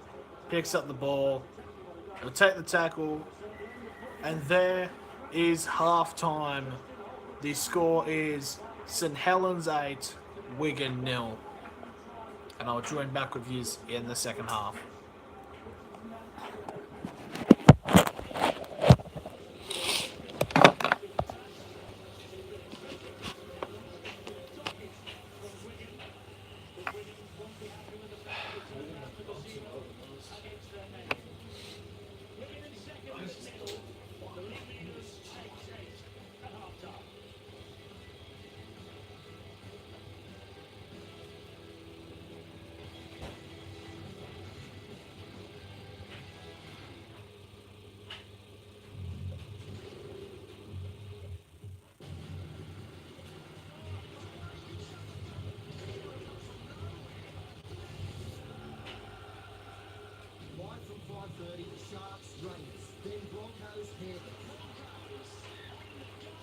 picks up the ball. Will take the tackle. And there is half time. The score is St Helens 8, Wigan 0. And I'll join back with you in the second half. Live from 5:30, Sharks, Raiders, then Broncos, Panthers.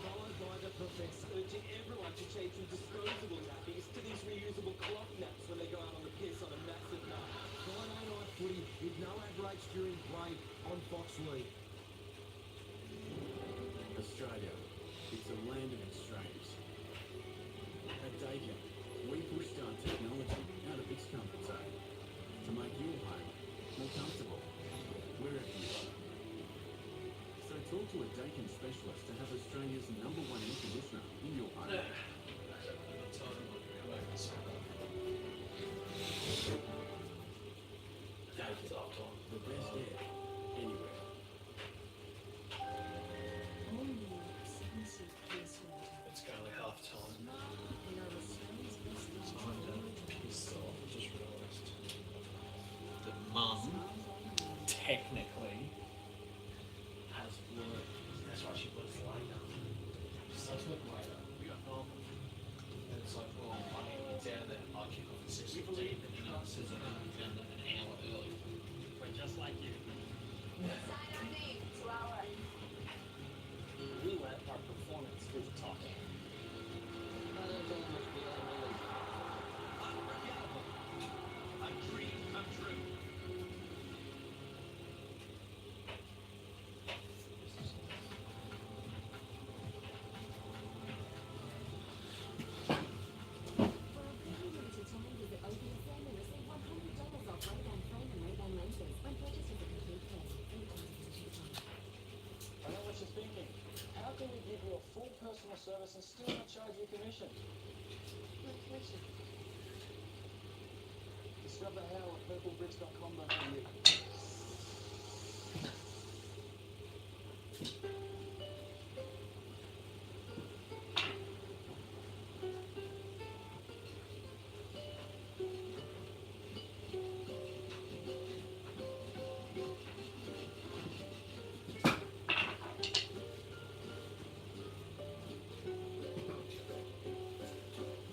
Followed by the Professor. Urging everyone to change from disposable nappies to these reusable cloth naps when they go out on the piss on a massive night. Friday night footy with no ad breaks during play on Fox League. Australia, it's a land of extremes. At Dakin, we push start technology out of its comfort zone to make your home more comfortable, wherever you are. So talk to a Dakin specialist to have Australia's #1 air conditioner in your home. The best air, anywhere. It's currently half time. I'm pissed off. I just realised that Mum technically has work. That's why she works later. She does work later. And it's like, well, I need to get down there. I kick off at 6:15 and then it says I'm going to be down there an hour early. We're just like you. We let our performance do the talking. I still not charge you commission. What commission? Discover hell at purplebricks.com.au.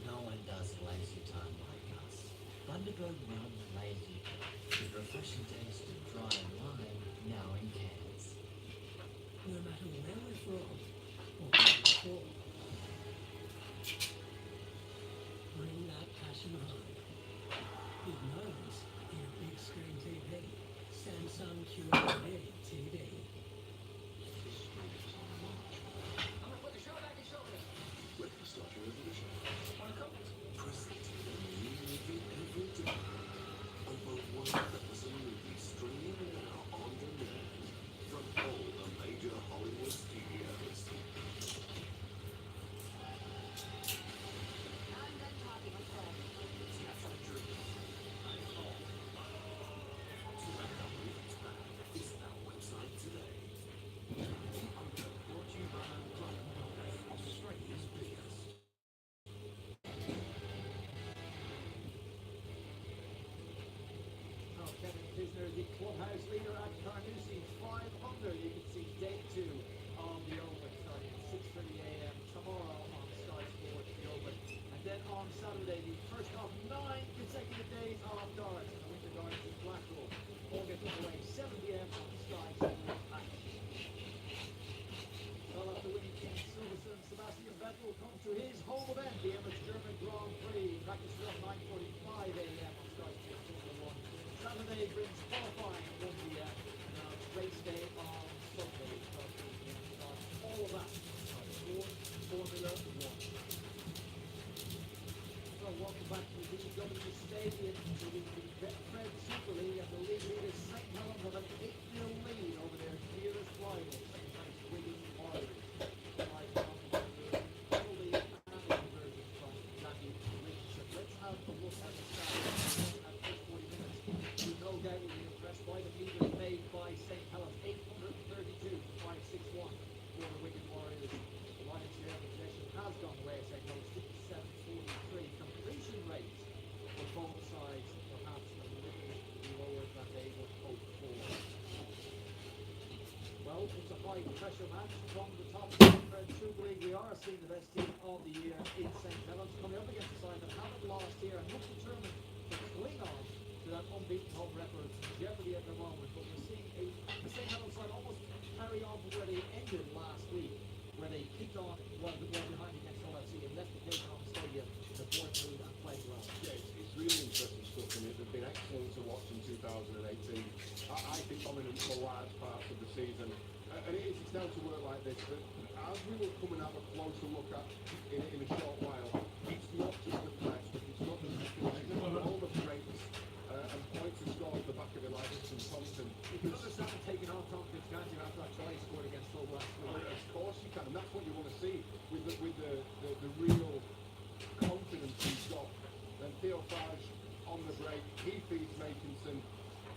No one does lazy time like us. Thunderbird Rum Lazy. With refreshing taste of dry lime, now in cans. No matter where we're from or where we're from, bring that passion home. With Gnomes in a big screen TV, Samsung QLED TV. I'm gonna put the show back in shoulders. Ready to start your revolution? Wanna come? Presenting a new movie every day. Over 1,000 movies streaming now on demand from all the major Hollywood studios. I'm done talking, let's go. Capture the dream. I'm home. To check out movies back, visit our website today. Brought to you by Australia's biggest. Now Kevin Kisner, the clubhouse leader at Carnoustie, 5 under. You can see day 2 of the Open starting at 6:30 a.m. tomorrow on Sky Sports, the Open. And then on Saturday, the first of 9 consecutive days of darts in the Winter Gardens in Blackpool. All gets underway 7 p.m. on Sky Sports Action. Well, after winning King Silverstone, Sebastian Vettel comes to his home event, the Emirates German Grand Prix. Practice from 9:45 a.m. on Sky Sports Formula 1. Saturday brings qualifying at 1 p.m. and now it's race day on Sunday. All of that on Formula 1. Well, welcome back to the DW Stadium to the Betfred Super League, and the league leaders St Helens have an 8-0 lead over their nearest rival, second-place Wigan Warriors. Live on the penalty and conversion from Matthew Richardson. Let's have a look at the stats at the first 40 minutes. You no doubt will be impressed by the meters made by St Helens, 832 to 561 for the Wigan Warriors. The Lions share of possession has gone away, St Helens 57-43. Completion rates for both sides perhaps a little lower than they would hope for. Well, it's a high pressure match from the top of the Betfred Super League. We are seeing the best team of the year in St Helens coming up against a side that haven't lost here and look determined to cling on to that unbeaten home record. Jeopardy at the moment, but we're seeing a St Helens side almost carry on from where they ended last week, where they kicked on well behind against Hull FC and left the pitch on the stadium in the fourth mood and playing well. Yeah, it's really interesting stuff, and they've been excellent to watch in 2018. I think dominant for large parts of the season. And it's down to work like this, but as we will come and have a closer look at in a short while, it's not just the threats, it's not just the finishing, but all the breaks and points and scores at the back of it like this and Thompson. You can understand taking on confidence, can't you, after that try he scored against Hull last week? Of course you can, and that's what you want to see with the real confidence he's got. And Theo Farge on the break, he feeds Makinson,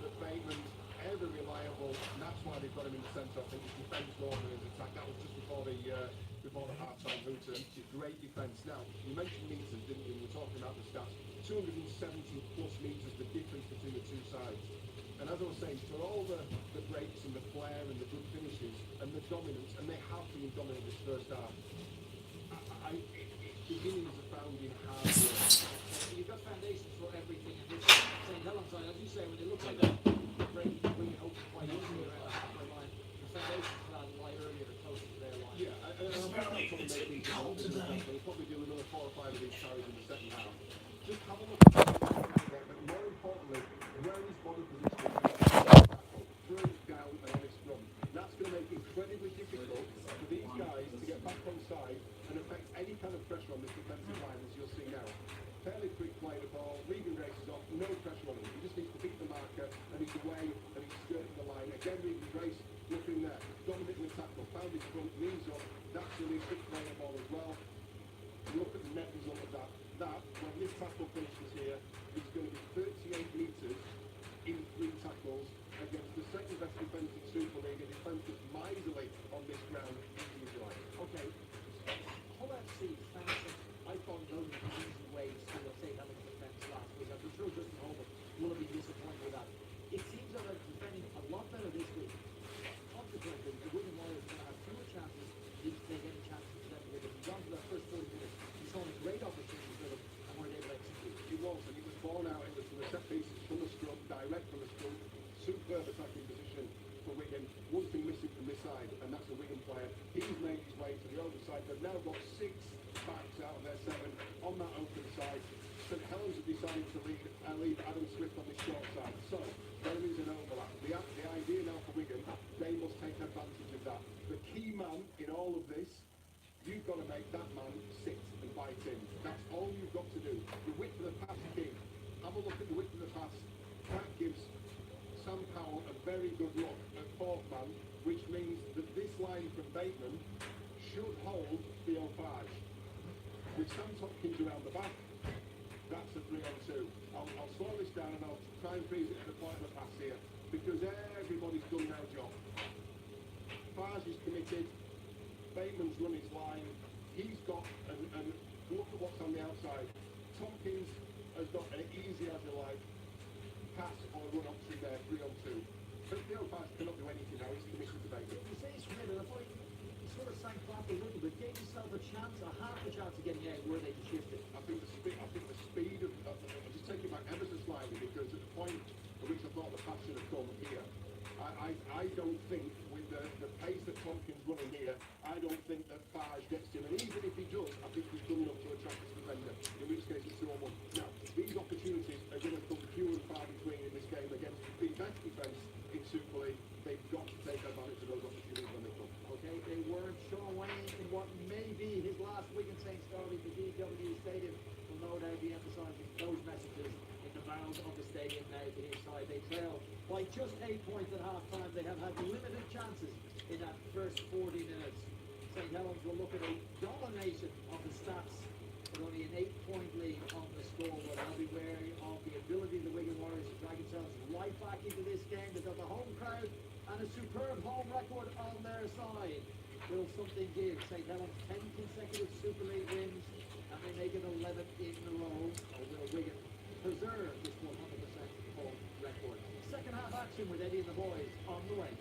but Bateman's ever reliable, and that's why they've got him in the centre. I think his defence more than his attack. That was just before the half-time hooter. Great defence. Now, you mentioned metres, didn't you? We were talking about the stats. 270 plus metres, the difference between the two sides. And as I was saying, for all the breaks and the flair and the good finishes and the dominance, and they have been dominant this first half, it's beginning as a founding hard work. You've got foundations for everything in this St Helens side. As you say, when they look like that, breaking the wing and open quite easily around the halfway line, the foundations for that lie earlier and closer to their line. Yeah, and I'm probably they'll probably do another 4 or 5 of these carries in the second half. Just have a look at that, but more importantly, where his body position through down and on his scrum. That's going to make it incredibly difficult for these guys to get back on side and affect any kind of pressure on this defensive line, as you'll see now. Fairly quick play the ball, Regan races off, no pressure on him. He just needs to beat the marker, and he's away, and he's skirting the line. Again, Regan Grace looking there, dominant with tackle, found his front, knees up, that's released, quick play the ball as well. tackle finishes here. It's going to be 38 metres in 3 tackles against the second best defence in Super League, a defence that's miserly on this ground in his right. Okay, Hull FC found some, I thought, relatively easy ways to St Helens defence last week. I'm sure Justin Holman will have been disappointed with that. It seems that they're defending a lot better this week. Consequently, the Wigan Warriors are going to have fewer chances if they get a chance to them. They've gone for their first 40 minutes. We saw a great opportunity for them and were able to execute. It was, and it was born out in the set pieces from the scrum, direct from the scrum. Superb attacking position for Wigan. One thing missing from this side, and that's a Wigan player. He's made his way to the open side. They've now got 6 backs out of their 7 on that open side. St Helens have decided to leave Adam Smith on the short side. So there is an overlap. The idea now for Wigan, they must take advantage of that. The key man in all of this, you've got to make that man sit and bite in. That's all you've got to do. The width of the pass key. Have a look at the width of the pass. That gives Sam Powell a very good look at 4th man, which means that this line from Bateman should hold Theo Fage. With Sam Tompkins around the back, that's a 3-on-2. I'll slow this down and I'll try and freeze it at the point of the pass here, because everybody's done their job. Fage is committed, Bateman's run his line, he's got, and look at what's on the outside. Tompkins has got an easy as you like pass or run up through there, 3-on-2. But Theo Fage cannot do anything now, he's committed to Bateman. You say it's weird, and I thought he sort of sank back a little bit, gave himself a chance, a half a chance of getting out where they could shift it. I think the speed of just take it back ever so slightly, because at the point at which I thought the pass should have come here, I don't think with the pace that Tompkins running here, I don't think that Fage gets him, and even if he does, I think he's done enough to attract this defender, in which case it's 2-on-1. Now, these opportunities are going to come few and far between in this game against the best defence in Super League. They've got to take advantage of those opportunities when they come. Okay, they weren't Sean Wayne in what may be his last Wigan Saints derby at the DW Stadium will no doubt be emphasising those messages in the bounds of the stadium now to his side. They trail by just 8 points at half time. They have had limited chances in that first 40 minutes. St Helens will look at a domination of the stats, but only an 8-point lead on the scoreboard. I'll be wary of the ability of the Wigan Warriors to drag themselves right back into this game. They've got the home crowd and a superb home record on their side. Will something give? St Helens 10 consecutive Super League wins, and they make it 11 in a row. Or will Wigan preserve this 100% home record? Second half action with Eddie and the boys on the way.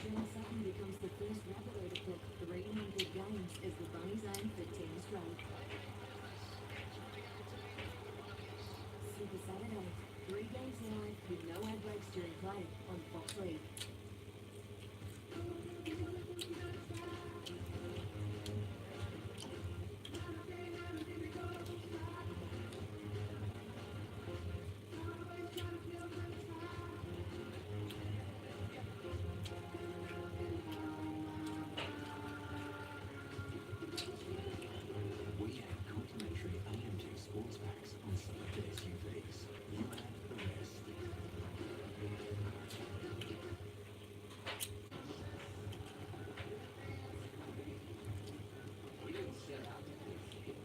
June 2nd becomes the first Rabbitoh to clock 300 games as the Bunnies aim for 10 straight. Super Saturday, 3 games live with no ad breaks during play on Fox League. We have complimentary AMG sports packs on select SUVs. You have the rest. We didn't set out to do this.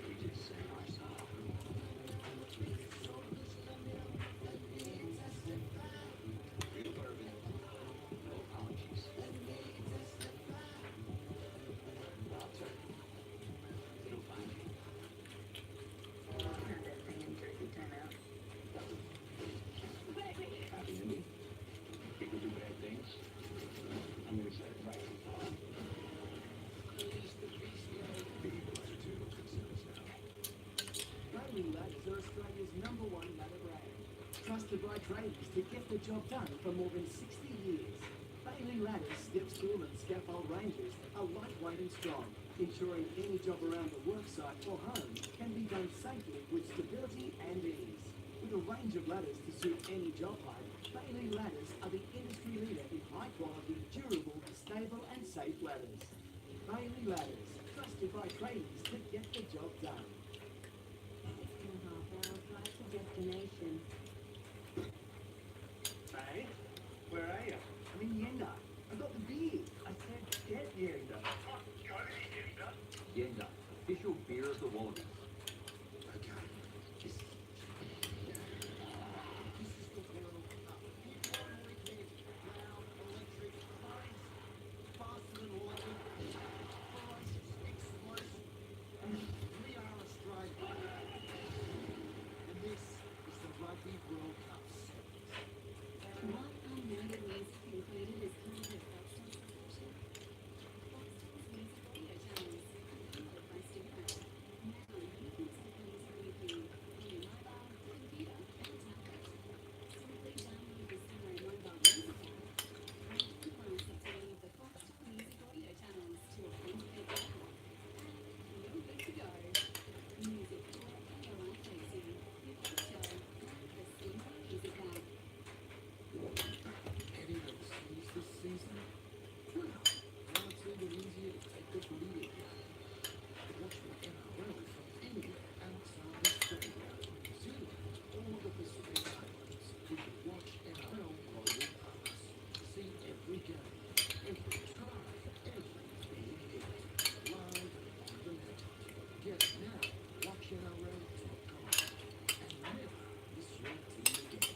We just say ourselves. Real bourbon. No apologies. Wild turkey. You'll find me. Happy ending. People do bad things. I'm gonna set it right. The Equalizer 2 consumers now. Bailey Ladders are Australia's #1 ladder brand. Trusted by traders to get the job done for more than 60 years. Bailey Ladders, step stool and scaffold ranges are lightweight and strong, ensuring any job around the worksite or home can be done safely with stability and ease. With a range of ladders to suit any job height, Bailey Ladders are the industry leader in high quality, durable, stable and safe ladders. Bailey Ladders, trusted by tradies to get the job done. destination. Hey, where are you? I'm in Yenda. I got the beer. I said get Yenda. Yenda, official beer of the Wallabies. Okay. This is the World Cup. The ordinary thing, loud, electric, cranes, faster than lightning, fast, explosive. We are Australia. And this is the Rugby World Cup series. What unnoted music included as part of the Foxtel subscription? Foxtel's music audio channels are powered by St Helens. Now you can take music with you on your mobile, computer, and tablet. Simply download the St mobile music app and glance at any of the Foxtel music audio channels to authenticate the app. And you're good to go. Music wherever your life takes you with Foxtel and the St music app. Any of the cities this season? Well, now it's even easier to take the lead again. Watch the NRL from anywhere outside Australia, New Zealand, or the Pacific Islands. We can watch NRL Global Pass. See every game, every try, everything hit. Live on the network. Get it now. WatchNRL.com. And never miss your team again.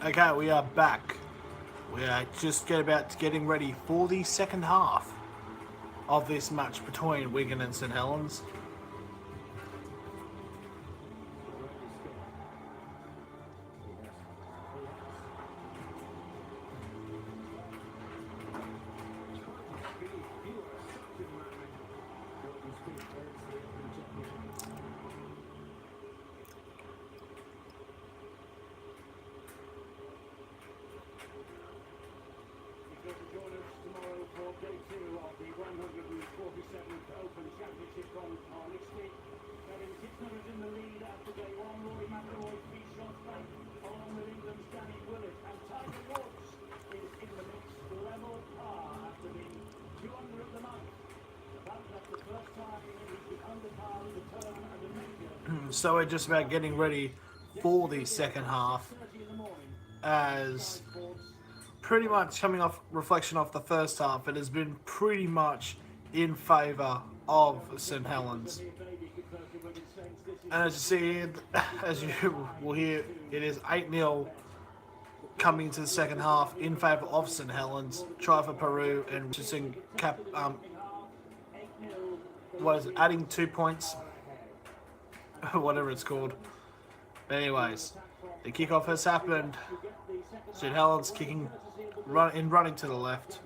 Okay, we are back. We are just getting ready for the second half of this match between Wigan and St Helens. He's going to join us tomorrow for Day 2 of the 147th Open Championship on Ixty. Getting 600 in the lead after Day 1. Rory McIlroy 3 shots back, along with England's Danny Willett. And Tiger Woods is in the mix, level par after being 2 under at the month. That's the first time he's been under par with the turn and the major. So we're just about getting ready for the second half, 30 in the morning. as pretty much coming off reflection of the first half, it has been pretty much in favour of St Helens. And as you see, as you will hear, it is 8-0 coming into the second half in favour of St Helens. Try for Peru and just adding 2 points, whatever it's called. But anyways, the kickoff has happened. St Helens running to the left.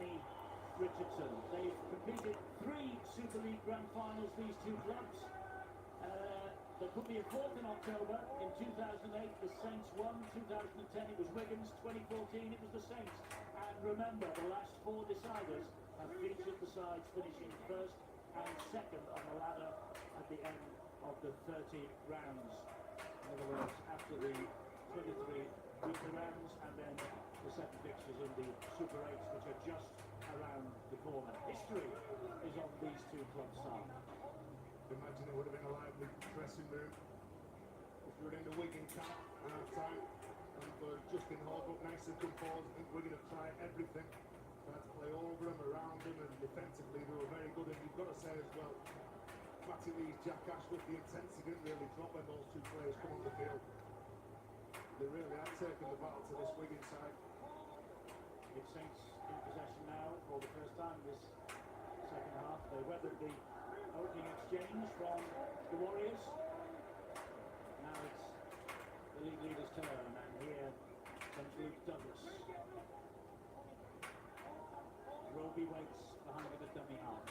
Richardson. They've competed 3 Super League Grand Finals, these two clubs. There could be a fourth in October. In 2008, the Saints won. 2010, it was Wigan's. 2014, it was the Saints. And remember, the last 4 deciders have featured the sides finishing first and second on the ladder at the end of the 30 rounds. In other words, after the 23 weekly rounds, and then the second fixtures in the Super 8s, which are just around the corner. History is on these two clubs' side. Imagine it would have been a lively dressing room if we were in the Wigan camp half time and Justin Hall got nice and composed. I think Wigan have tried everything. That's play over them, around them, and defensively they were very good. And you've got to say as well, Matty Lee's Jack Ashworth, the intensity didn't really drop when those two players come on the field. They really have taken the battle to this Wigan side. It's Saints in possession now for the first time this second half. They weathered the opening exchange from the Warriors. Now it's the league leader's turn, and here comes Luke Douglas. Roby waits behind with a dummy half.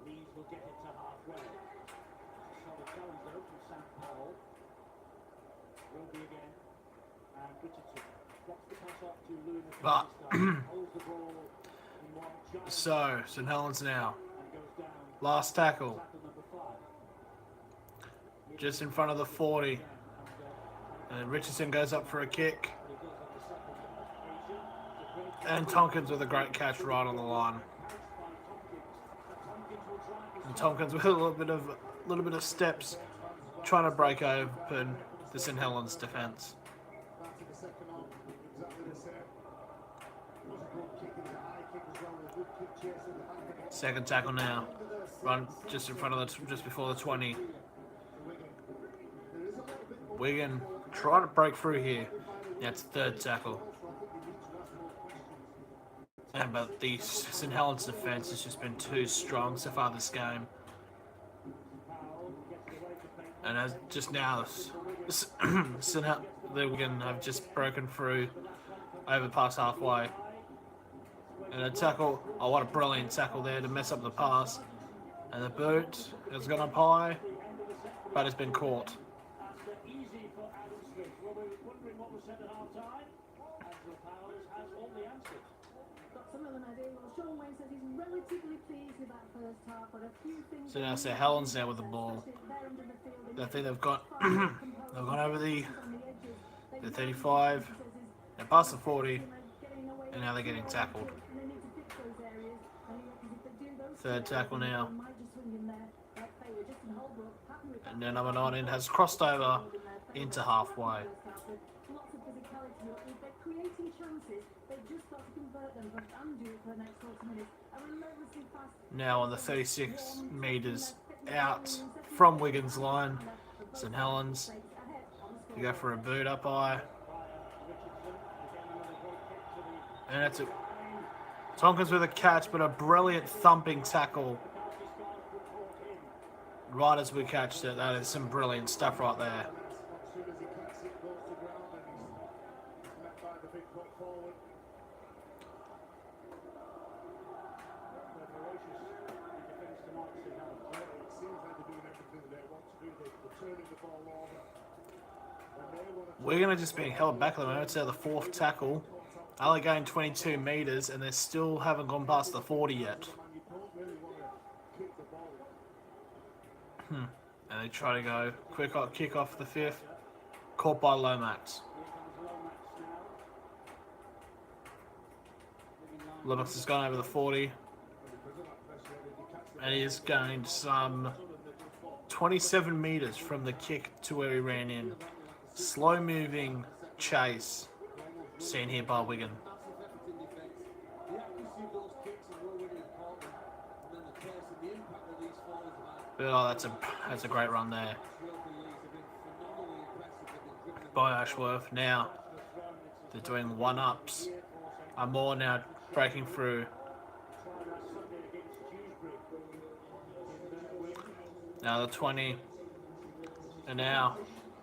Leeds will get it to halfway. Solid challenge though from Sam Powell. Roby again, and Richardson drops the pass up to Louis McAllister. Holds the ball in one giant So, St Helens now. and goes down. Last tackle. Tackle number 5. Just in front of the 40. And then Richardson goes up for a kick. And Tompkins with a great catch right on the line. And Tompkins with a little bit of steps, trying to break open the St Helens defence. Started the second half exactly the same. Was a good kick, it was a high kick as well, a good kick chasing the hand again. Second tackle now. Run just in front of just before the 20. Wigan trying to break through here. That's third tackle. But the St Helens defence has just been too strong so far this game. And as just now, the Wigan have just broken through over past halfway. And a tackle, oh what a brilliant tackle there to mess up the pass. And the boot has gone up high, but it's been caught. Easy for Adam Smith. Well, we were wondering what was said at half time. Angela Powers has all the answers. Got some of an idea. Well, Sean Wayne says he's relatively pleased with that first half, but a few things. So now St Helens now with the ball. I think they've got they've gone over the 35, and past the 40, and now they're getting tackled. Third tackle now. And now number 19 has crossed over into halfway. Lots of physicality. If they're creating chances, they've just got to convert them and do it for the next 40 minutes. And relentlessly fast. Now on the 36 metres out from Wigan's line, St Helens. You go for a boot up high. And that's it. Tompkins with a catch, but a brilliant thumping tackle. Right as we catched it, that is some brilliant stuff right there. As soon as he cuts it, goes to ground, and he's met by the big foot forward. They're ferocious in defence tonight, St Helens. It seems like they're doing everything they want to do. They're turning the ball over. And they want to We're going to just being held back at the moment. It's the fourth tackle. Only going 22 metres, and they still haven't gone past the 40 yet. you don't really want to kick the ball. And they try to go quick kick off the fifth. Caught by Lomax. Lomax has gone over the 40. And he has gained some 27 metres from the kick to where he ran in. Slow moving chase. Seen here by Wigan. The accuracy of those kicks is really, really important. And then the pace and the impact of these falls about But, oh, that's a great run there Ashworth and Leeds have been phenomenally impressive. They've been driven by Ashworth. Now they're doing one-ups. Moore now breaking through. Now the 20. And now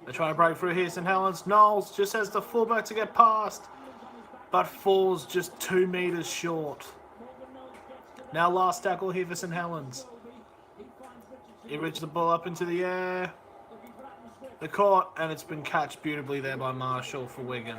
they're trying to break through here. St Helens. Knowles just has the fullback to get past, but falls just 2 metres short. Now last tackle here for St Helens. He reached the ball up into the air. The caught, and it's been catched beautifully there by Marshall for Wigan.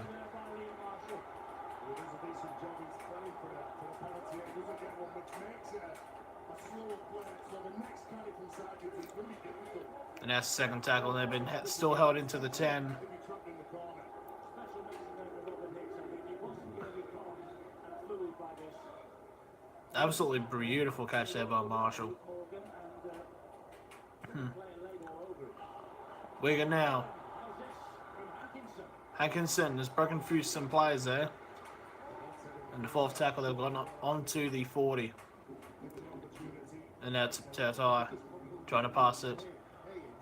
And that's the second tackle. They've been still held into the 10. Absolutely beautiful catch there by Marshall. Wigan now. Hankinson has broken through some players there. And the fourth tackle, they've gone onto the 40. And now it's Tautai trying to pass it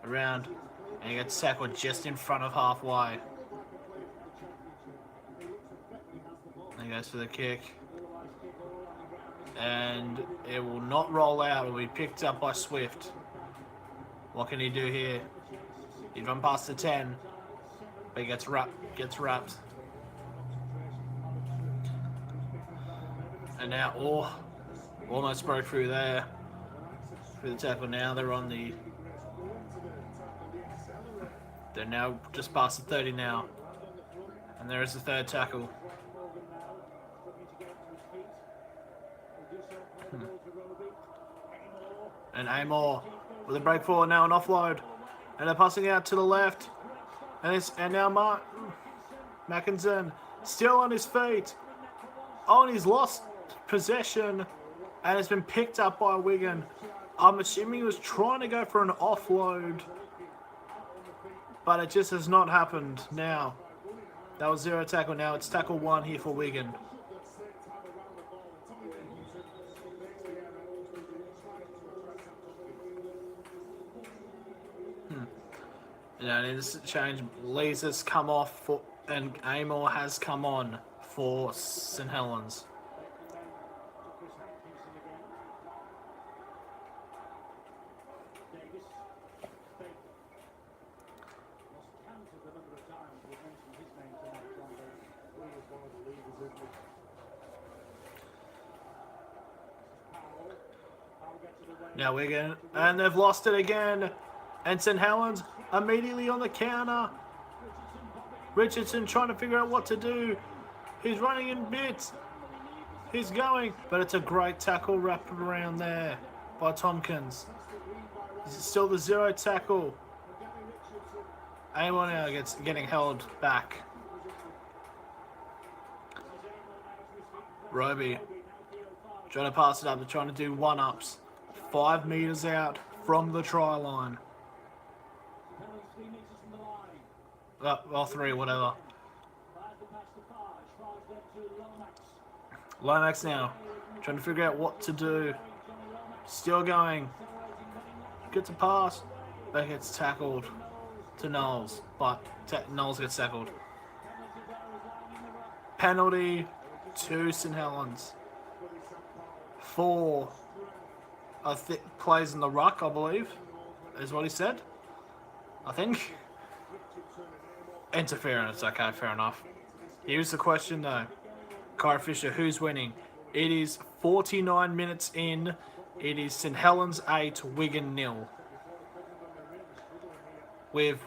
around. And he gets tackled just in front of halfway. And he goes for the kick. And it will not roll out. It will be picked up by Swift. What can he do here? He'd run past the 10. But he gets wrapped. And now, almost broke through there. Through the tackle now. They're now just past the 30 now. And there is the third tackle. And Amor with a break forward now, an offload. And they're passing out to the left. And now Mackinson still on his feet. Oh, and he's lost possession. And it's been picked up by Wigan. I'm assuming he was trying to go for an offload. But it just has not happened now. That was 0 tackle. Now it's tackle 1 here for Wigan. And in this change, Lees has come off and Amor has come on for St Helens. Now Wigan, and they've lost it again. And St Helens immediately on the counter. Richardson trying to figure out what to do. He's running in bits. He's going, but it's a great tackle wrapped around there by Tompkins. This is still the 0 tackle. Amor now getting held back. Roby trying to pass it up. They're trying to do 1-ups. 5 meters out from the try line. Well, 3, whatever. Lomax now trying to figure out what to do. Still going. Gets a pass. But gets tackled to Knowles. But Knowles gets tackled. Penalty to St Helens. 4 plays in the ruck, I believe, is what he said. I think. Interference. Okay, fair enough. Here's the question though. Kyra Fisher, who's winning? It is 49 minutes in. It is St Helens 8, Wigan 0. With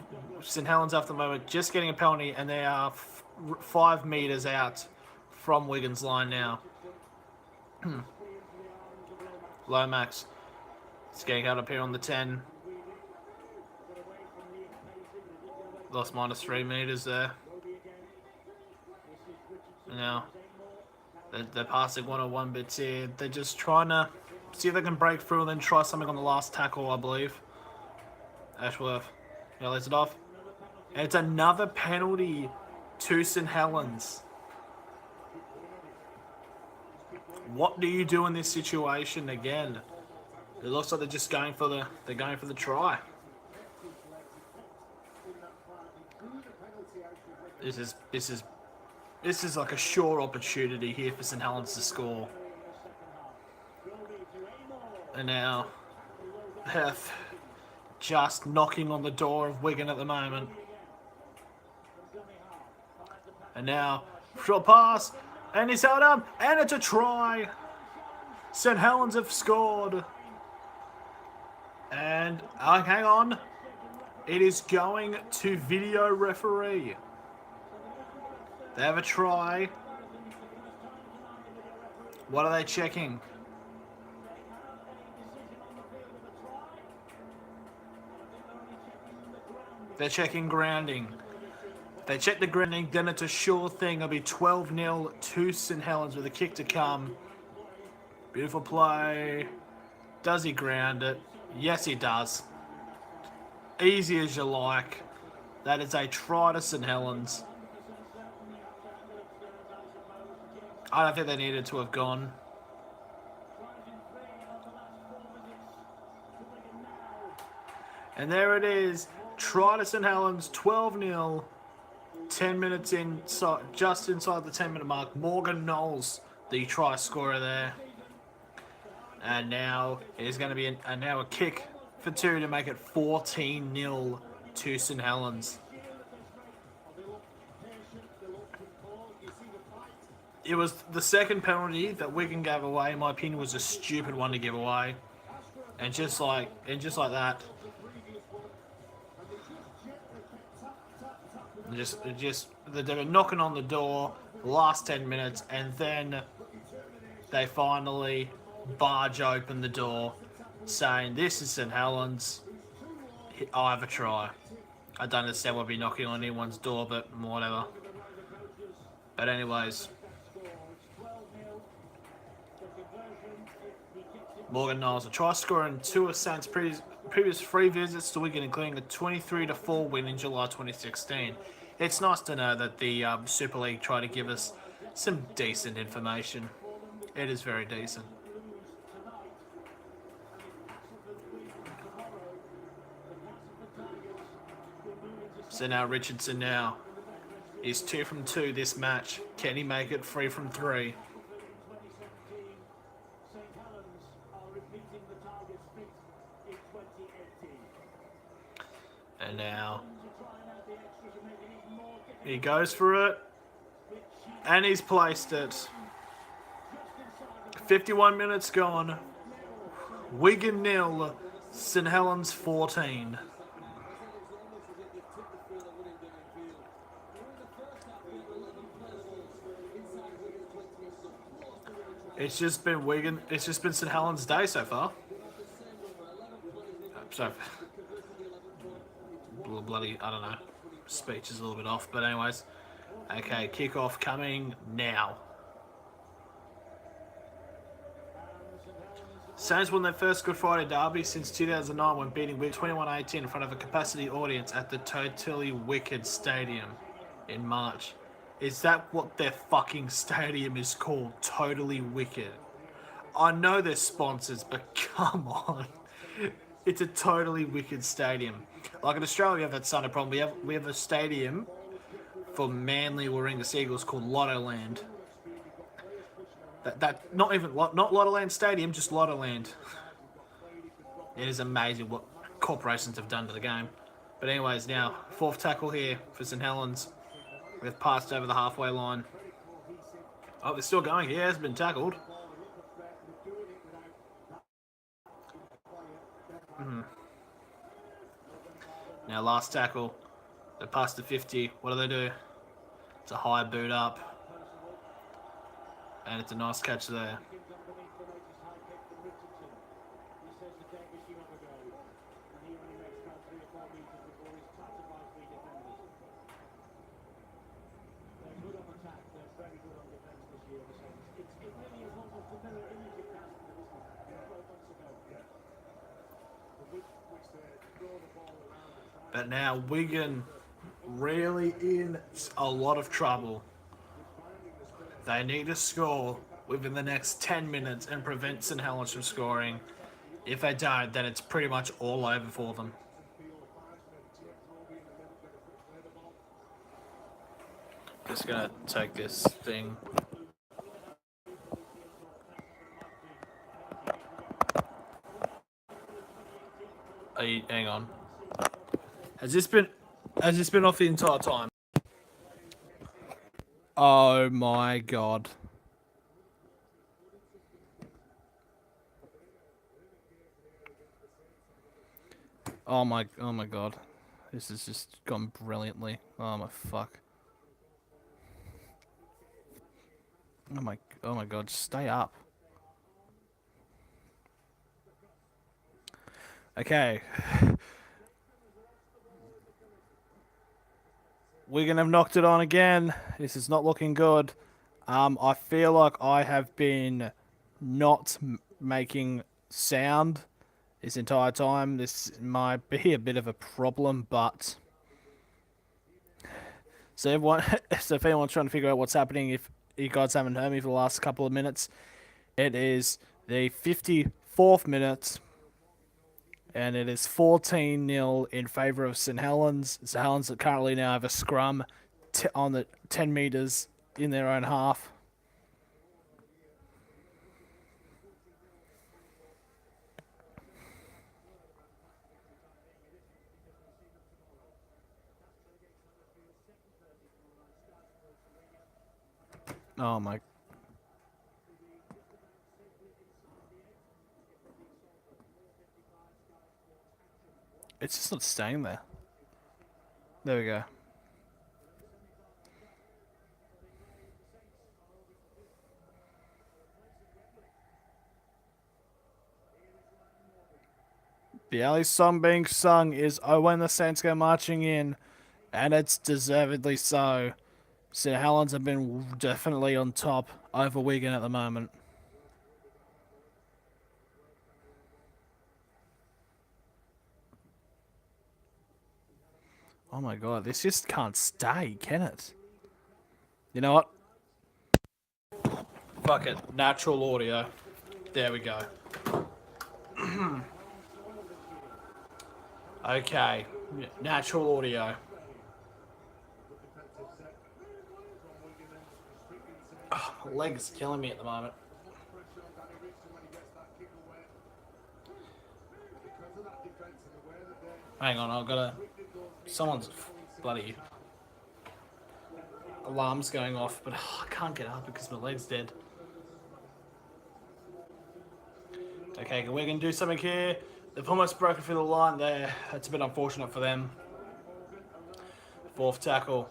St Helens at the moment just getting a penalty, and they are 5 meters out from Wigan's line now. Lomax is getting out up here on the 10. Lost -3 meters there. Now, they're passing 101 bits here. They're just trying to see if they can break through and then try something on the last tackle, I believe. Ashworth, lets it off. And it's another penalty to St Helens. What do you do in this situation again? It looks like they're just going for the try. This is like a sure opportunity here for St Helens to score. And now they're just knocking on the door of Wigan at the moment. And now short pass, and he's held up, and it's a try. St Helens have scored. And hang on, it is going to video referee. They have a try. What are they checking? They're checking grounding. If they check the grounding, then it's a sure thing. It'll be 12-0 to St Helens with a kick to come. Beautiful play. Does he ground it? Yes, he does. Easy as you like. That is a try to St Helens. I don't think they needed to have gone. And there it is. Try to St Helens, 12-0. 10 minutes in, so just inside the 10-minute mark. Morgan Knowles, the try scorer there. And now it is going to be now a kick for two to make it 14-0 to St Helens. It was the second penalty that Wigan gave away. In my opinion, was a stupid one to give away. And just like that, they were knocking on the door the last 10 minutes, and then they finally barge open the door, saying, "This is St Helens. I have a try." I don't understand why I'd be knocking on anyone's door, but whatever. But anyways, Morgan Knowles, a try scorer in two of Saints' previous 3 visits to Wigan, including a 23-4 win in July 2016. It's nice to know that the Super League tried to give us some decent information. It is very decent. So now Richardson now is 2 from 2 this match. Can he make it 3 from 3? And now he goes for it, and he's placed it. 51 minutes gone. Wigan 0, St Helens 14. It's just been Wigan. It's just been St Helens' day so far. So bloody, I don't know. Speech is a little bit off, but anyways. Okay, kickoff coming now. Saints won their first Good Friday derby since 2009 when beating Wigan 21-18 in front of a capacity audience at the Totally Wicked Stadium in March. Is that what their fucking stadium is called? Totally Wicked. I know they're sponsors, but come on. It's a Totally Wicked Stadium. Like in Australia, we have that kind of problem. We have a stadium for Manly Warringah Seagulls called Lottoland. That not Lottoland Stadium, just Lottoland. It is amazing what corporations have done to the game. But anyways, now 4th tackle here for St Helens. They've passed over the halfway line. Oh, they're still going. He has been tackled. Now last tackle. They pass the 50. What do? It's a high boot up. And it's a nice catch there. But now Wigan really in a lot of trouble. They need to score within the next 10 minutes and prevent St Helens from scoring. If they don't, then it's pretty much all over for them. Just gonna take this thing. Hang on. Has this been off the entire time? Oh my god. Oh my god. This has just gone brilliantly. Oh my fuck. Oh my god, just stay up. Okay. Wigan have knocked it on again. This is not looking good. I feel like I have been not making sound this entire time. This might be a bit of a problem, but so if anyone's trying to figure out what's happening, if you guys haven't heard me for the last couple of minutes, it is the 54th minute, and it is 14-0 in favour of St Helens. St Helens currently now have a scrum on the 10 metres in their own half. Oh my. It's just not staying there. There we go. The only song being sung is "Oh When the Saints Go Marching In," and it's deservedly so. St Helens have been definitely on top over Wigan at the moment. Oh my god, this just can't stay, can it? You know what? Fuck it. Natural audio. There we go. Okay. Natural audio. Oh, my leg's killing me at the moment. Hang on, I've got to... Someone's bloody... alarm's going off, but I can't get up because my leg's dead. Okay, we're going to do something here. They've almost broken through the line there. That's a bit unfortunate for them. Fourth tackle.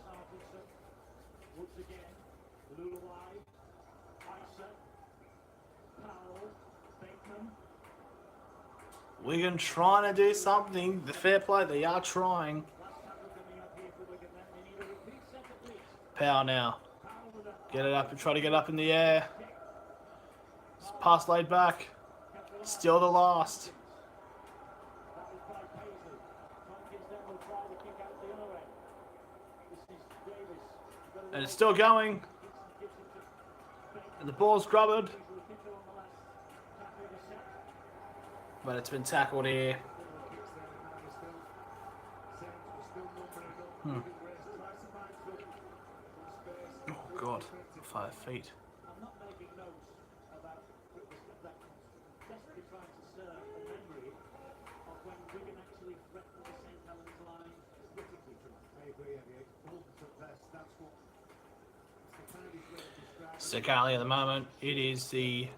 Wigan trying to do something. The fair play, they are trying. Power now. Get it up and try to get up in the air. Pass laid back. Still the last. And it's still going. And the ball's grubbered. But it's been tackled here. Oh God, 5 feet. I'm not making notes about that. Desperately trying to serve a memory of when Wigan actually threatened the St Helens line critically tonight. I agree, Eddie. Pulled to best. That's what the kind of way to describe. So currently at the moment, it is the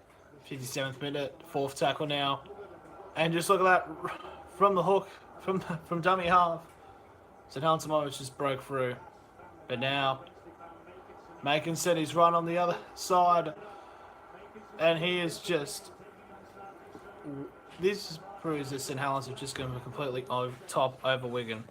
57th minute, fourth tackle now. And just look at that, from the hook, from dummy half. St Helens just broke through. But now, Macon said he's run on the other side. And he is just... This proves that St Helens are just going to be completely top over Wigan.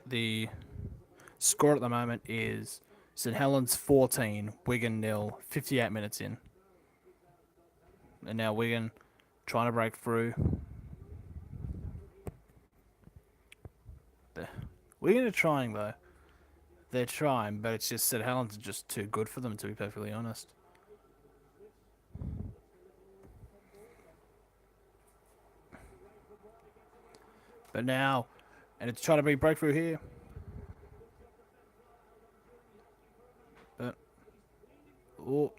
The score at the moment is St Helens 14, Wigan 0, 58 minutes in. And now Wigan trying to break through. Wigan are trying though. They're trying, but it's just St Helens are just too good for them, to be perfectly honest. But now, and it's trying to be breakthrough here. But, oh,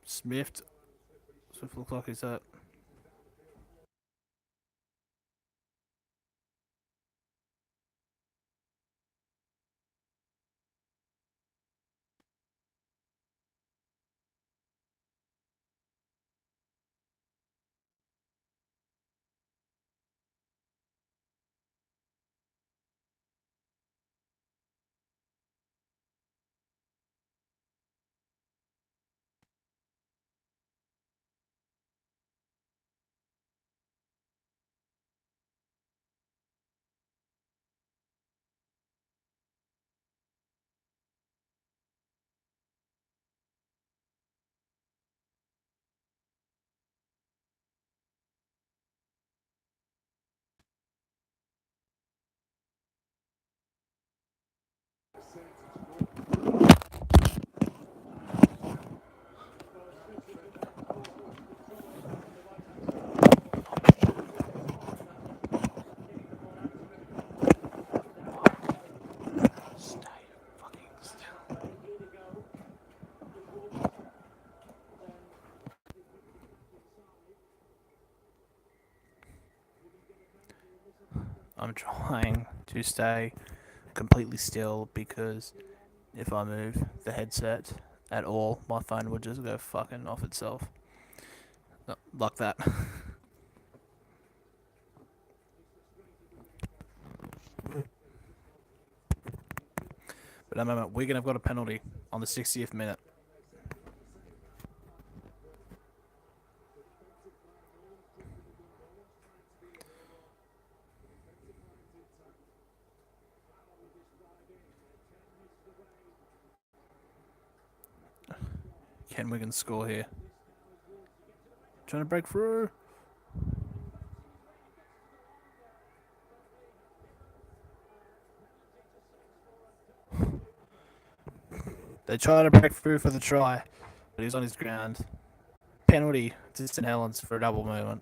Smith looks like he's up. I'm trying to stay completely still because if I move the headset at all, my phone would just go fucking off itself. Like that. But at the moment, Wigan have got a penalty on the 60th minute. Can Wigan score here? Trying to break through. They try to break through for the try, but he's on his ground. Penalty to St Helens for a double movement.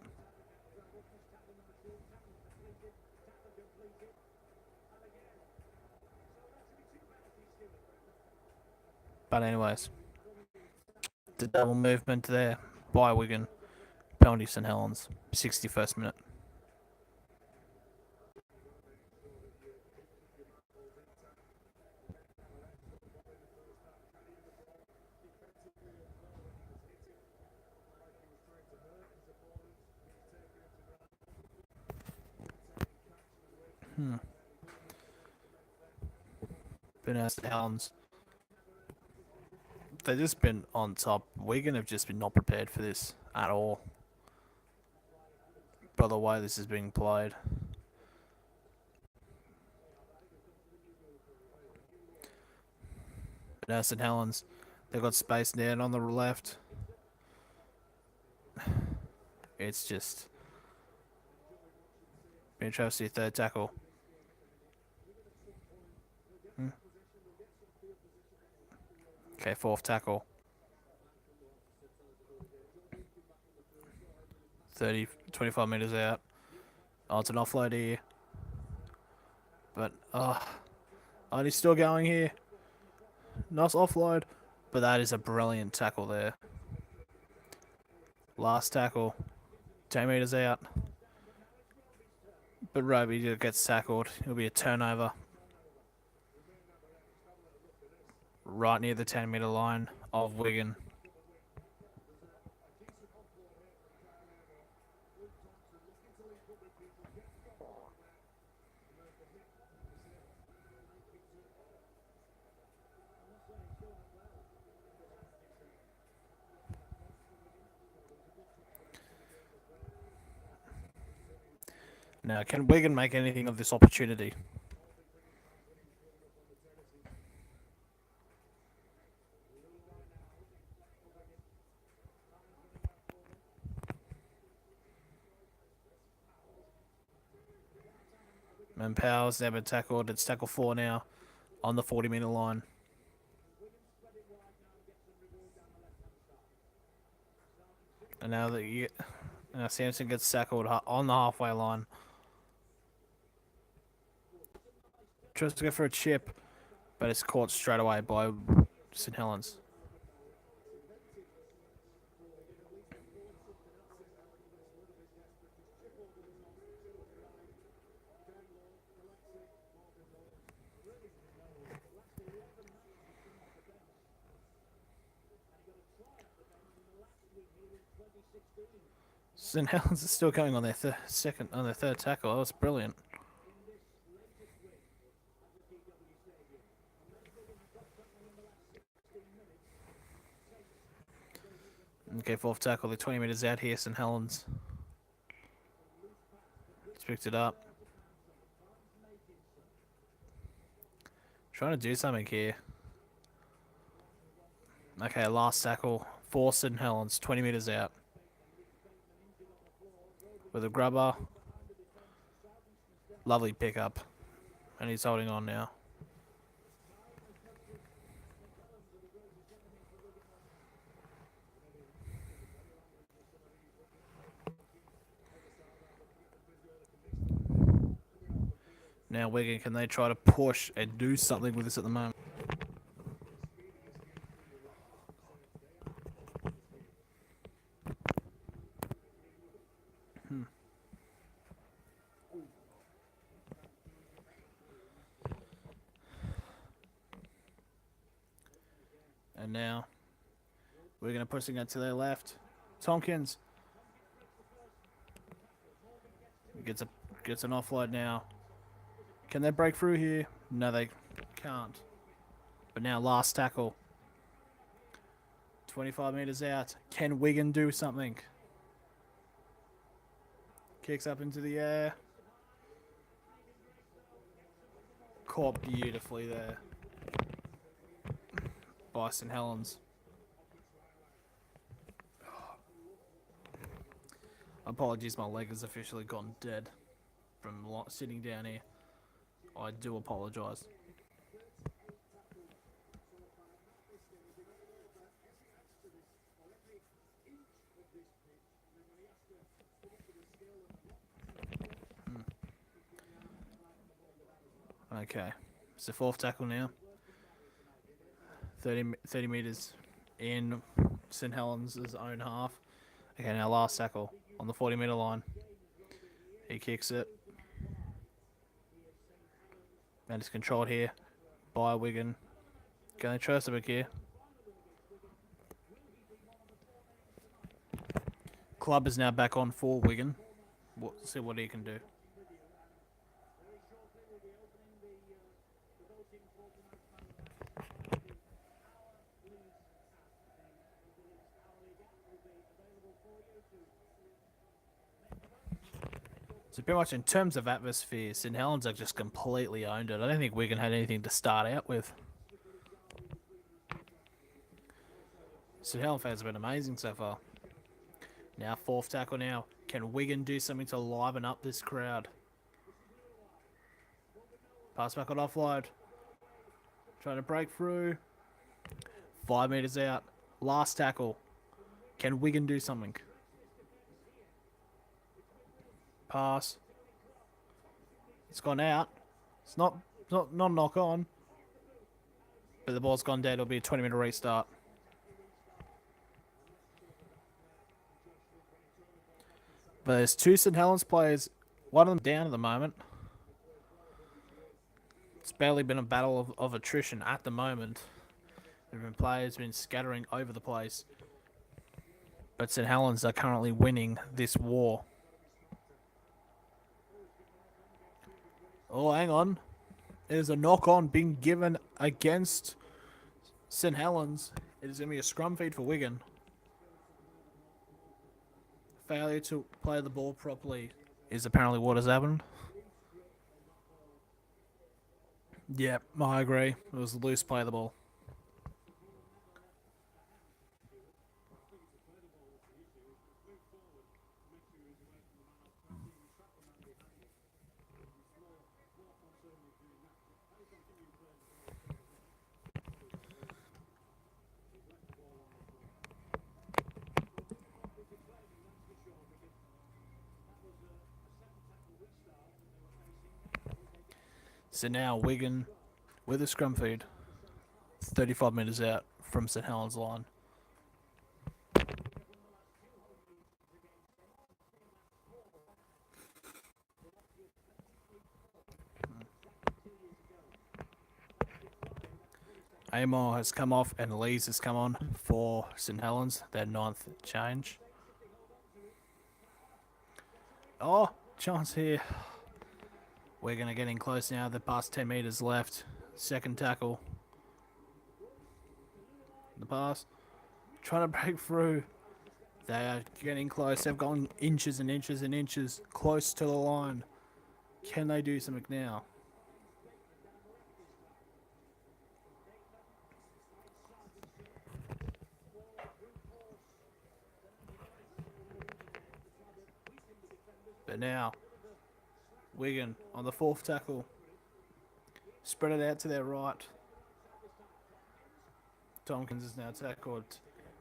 But anyways, the double movement there by Wigan. Penalty St Helens, 61st minute. But now St Helens, they've just been on top. Wigan have just been not prepared for this at all. By the way this is being played. But now St Helens, they've got space there and on the left. It's just been trying to see third tackle. Okay, fourth tackle. 25 metres out. Oh, it's an offload here. But, oh, he's still going here. Nice offload. But that is a brilliant tackle there. Last tackle. 10 metres out. But Roby gets tackled. It'll be a turnover. Right near the 10-metre line of Wigan. Now, can Wigan make anything of this opportunity? And Powers never tackled. It's tackle 4 now on the 40-metre line. And now Samson gets tackled on the halfway line. Tries to go for a chip, but it's caught straight away by St Helens. St Helens is still going on their third tackle. That was brilliant. Okay, fourth tackle. They're 20 metres out here. St Helens. He's picked it up. Trying to do something here. Okay, last tackle for St Helens. 20 metres out. With a grubber. Lovely pickup. And he's holding on now. Now Wigan, can they try to push and do something with this at the moment? And now we're going to push it to their left. Tompkins gets an offload now. Can they break through here? No, they can't. But now last tackle. 25 metres out. Can Wigan do something? Kicks up into the air. Caught beautifully there by St Helens. Apologies, my leg has officially gone dead from sitting down here. I do apologise. Okay, it's the fourth tackle now. 30 metres in St Helens' own half. Okay, now last tackle on the 40-metre line. He kicks it. And it's controlled here by Wigan. Going to try something here. Club is now back on for Wigan. See what he can do. So pretty much in terms of atmosphere, St Helens have just completely owned it. I don't think Wigan had anything to start out with. St Helens fans have been amazing so far. Now fourth tackle now. Can Wigan do something to liven up this crowd? Pass back on offload. Trying to break through. 5 metres out. Last tackle. Can Wigan do something? Pass. It's gone out. It's not knock on. But the ball's gone dead. It'll be a 20-minute restart. But there's two St Helens players. One of them down at the moment. It's barely been a battle of attrition at the moment. There have been players been scattering over the place. But St Helens are currently winning this war. Oh, hang on. There's a knock-on being given against St Helens. It is going to be a scrum feed for Wigan. Failure to play the ball properly is apparently what has happened. Yep, I agree. It was a loose play of the ball. So now Wigan with a scrum feed, 35 metres out from St Helens line. Amor has come off and Lees has come on for St Helens, their 9th change. Oh, chance here. We're going to get in close now. The past 10 metres left. Second tackle. The pass. Trying to break through. They are getting close. They've gone inches and inches and inches close to the line. Can they do something now? But now, Wigan on the fourth tackle. Spread it out to their right. Tompkins is now tackled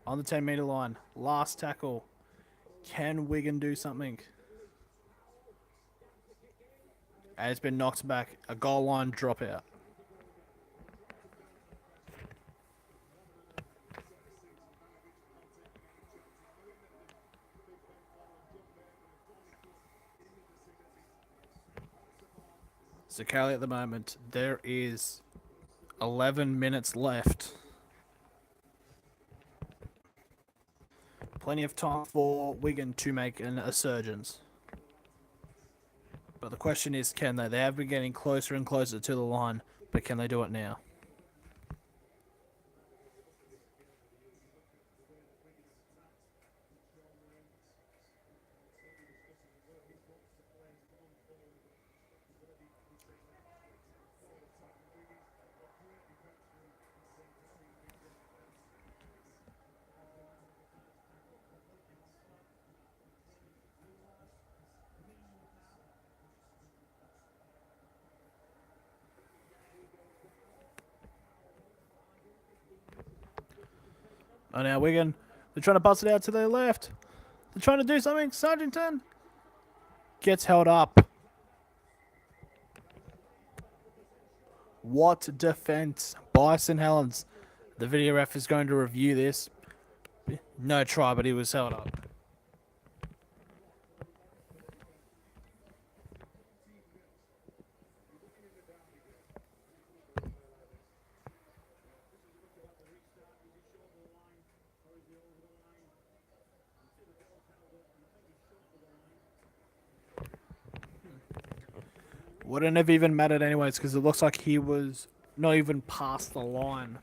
on the 10-metre line. Last tackle. Can Wigan do something? And it's been knocked back. A goal line dropout. So currently at the moment, there is 11 minutes left plenty of time for Wigan to make an resurgence. But the question is, can they? They have been getting closer and closer to the line, but can they do it now? Oh, now Wigan, they're trying to bust it out to their left. They're trying to do something. Sargentton gets held up. What defense by St Helens. The video ref is going to review this. No try, but he was held up. Wouldn't have even mattered anyways, because it looks like he was not even past the line.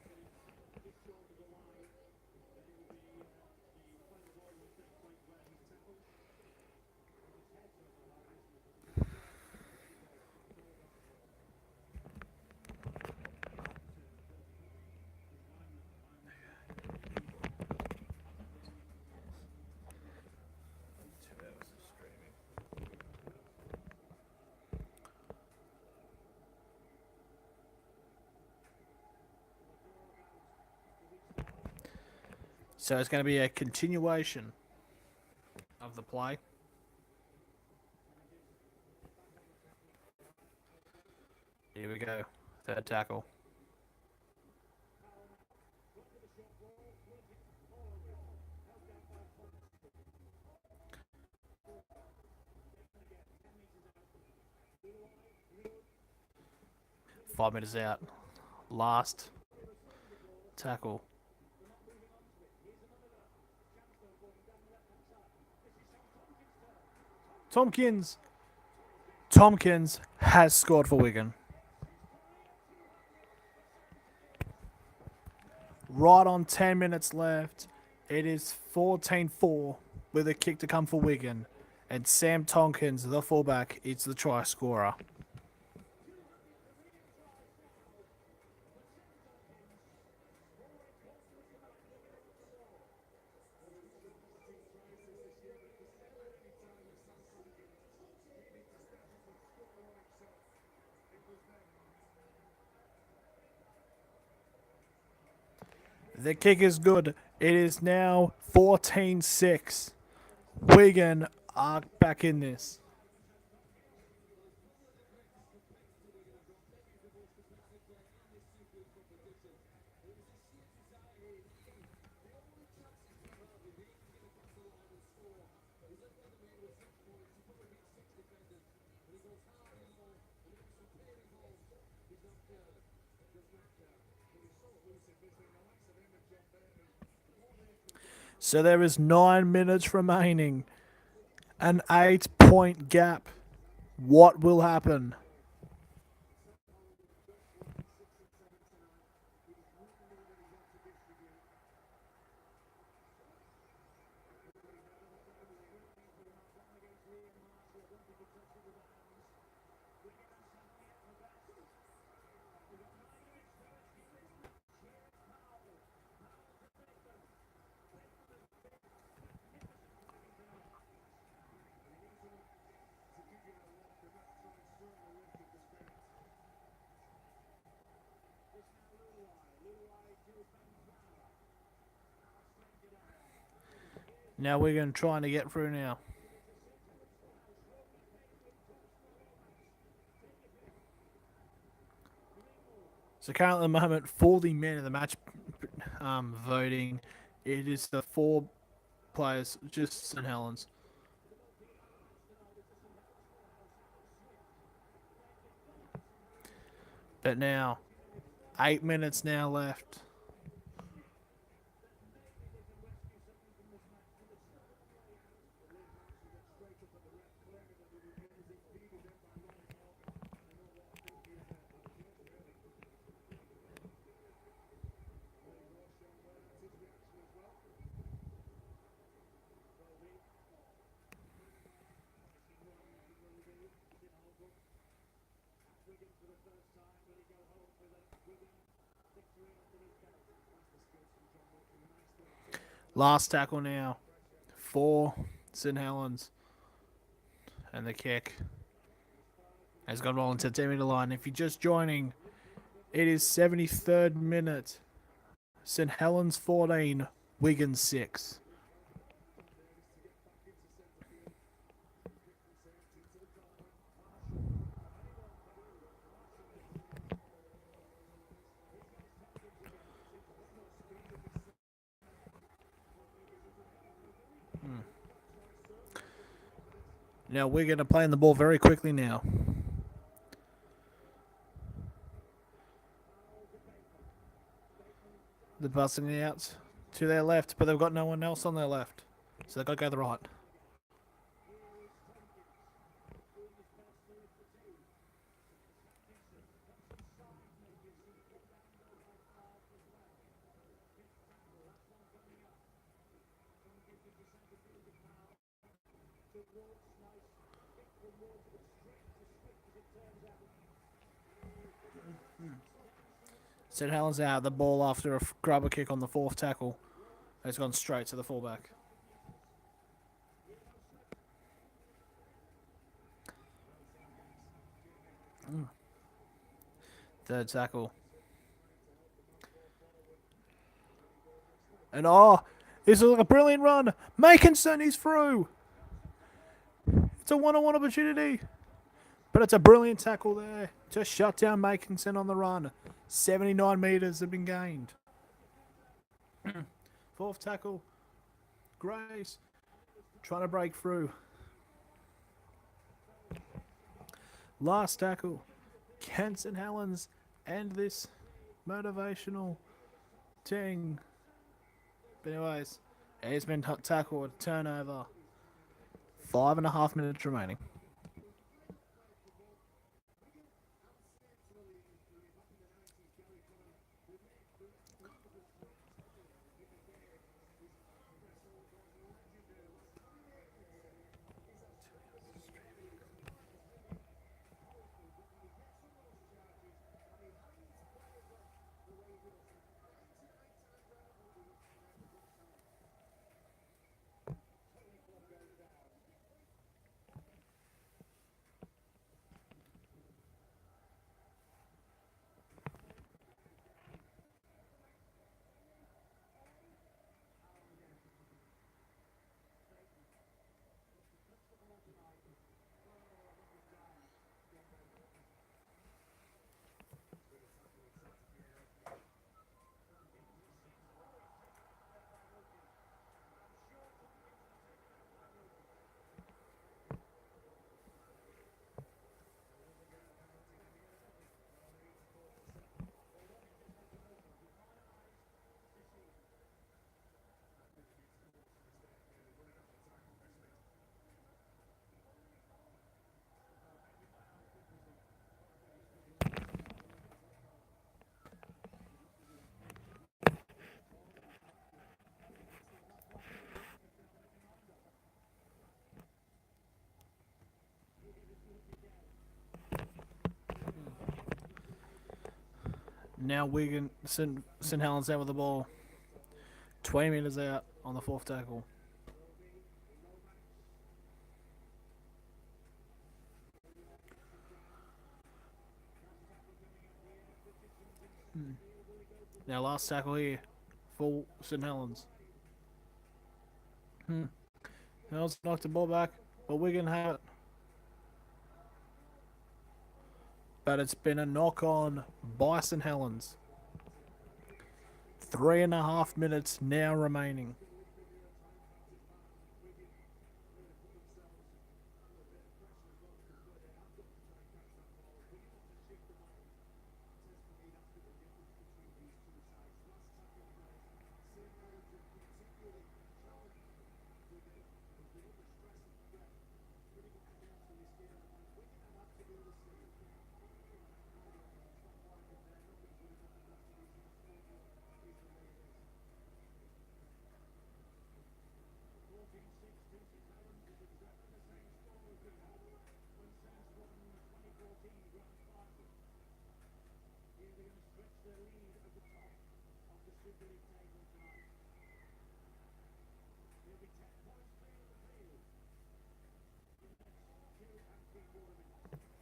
So it's going to be a continuation of the play. Here we go. Third tackle. Five meters out. Last tackle. Tompkins has scored for Wigan. Right on 10 minutes left. It is 14-4 with a kick to come for Wigan. And Sam Tompkins, the fullback, is the try scorer. The kick is good. It is now 14-6. Wigan are back in this. So there is 9 minutes remaining. An 8-point gap. What will happen? Now we're going to try to get through now. So currently at the moment, for the man of the match voting, it is the 4 players, just St Helens. But now, 8 minutes now left. Wigan for the first time. Will he go home with a Wigan victory under his belt? That's the skills from John Wilson. Nicely. Last tackle now for St Helens. And the kick has gone well into the 10 metre line. If you're just joining, it is 73rd minute. St Helens 14, Wigan 6. Now Wigan are playing the ball very quickly now. They're busting it out to their left, but they've got no one else on their left. So they've got to go to the right. St Helens out the ball after a grubber kick on the fourth tackle. It's gone straight to the fullback. Third tackle. And this is like a brilliant run. Makinson is through. It's a one-on-one opportunity. But it's a brilliant tackle there to shut down Makinson on the run. 79 metres have been gained. Fourth tackle. Grace trying to break through. Last tackle. Can St Helens end this motivational thing? But anyways, it's been tackled. Turnover. 5.5 minutes remaining. Now Wigan, St Helens out with the ball. 20 metres out on the fourth tackle. Now last tackle here for St Helens. Helens knocked the ball back, but Wigan have it. But it's been a knock on by St Helens. 3.5 minutes now remaining. their lead at the top of the Super League table tonight. He'll be 10 points clear of the field. In the next 2 and 3/4 minutes.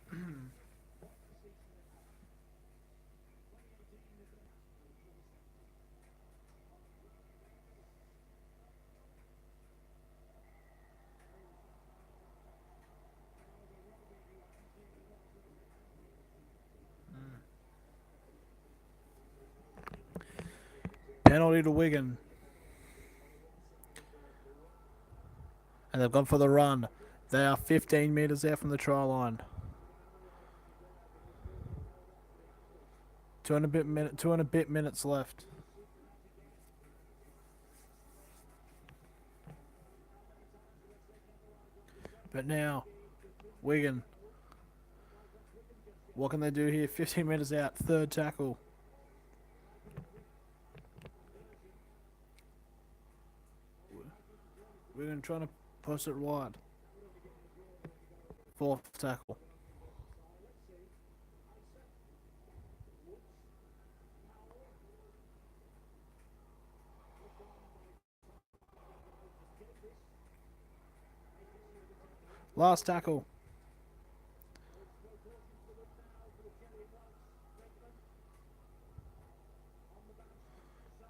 What decision they have? 2018 is the national for the centre. Penalty to Wigan. And they've gone for the run. They are 15 metres out from the try line. 2 and a bit minutes left. But now, Wigan. What can they do here? 15 metres out. Third tackle. Wigan trying to push it wide. Fourth tackle. Last tackle.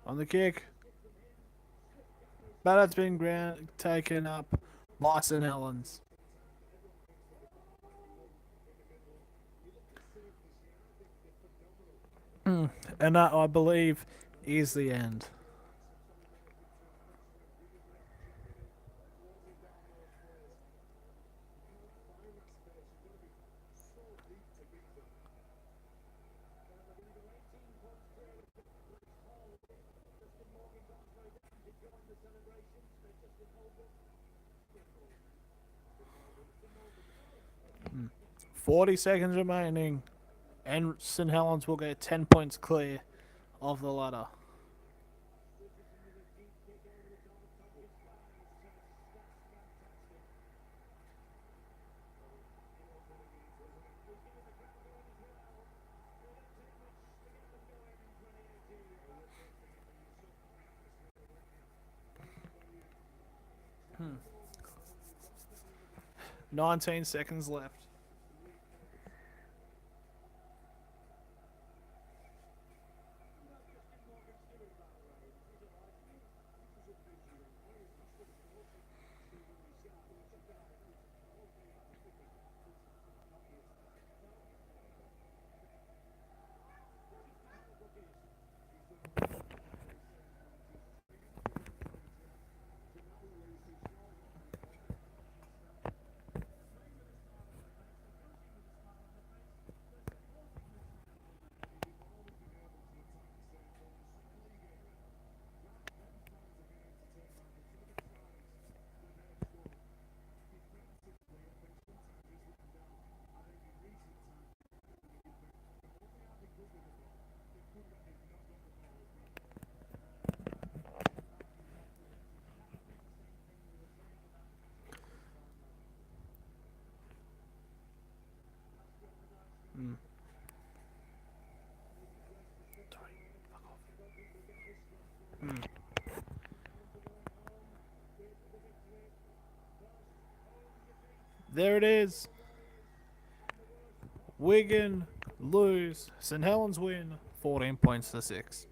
On the kick. But it's been taken up by St Helens. And that, I believe, is the end. Mm. 40 seconds remaining, and St Helens will get 10 points clear of the ladder. Hmm. 19 seconds left. Mm. Mm. There it is. Wigan lose. St Helens win 14 points to 6.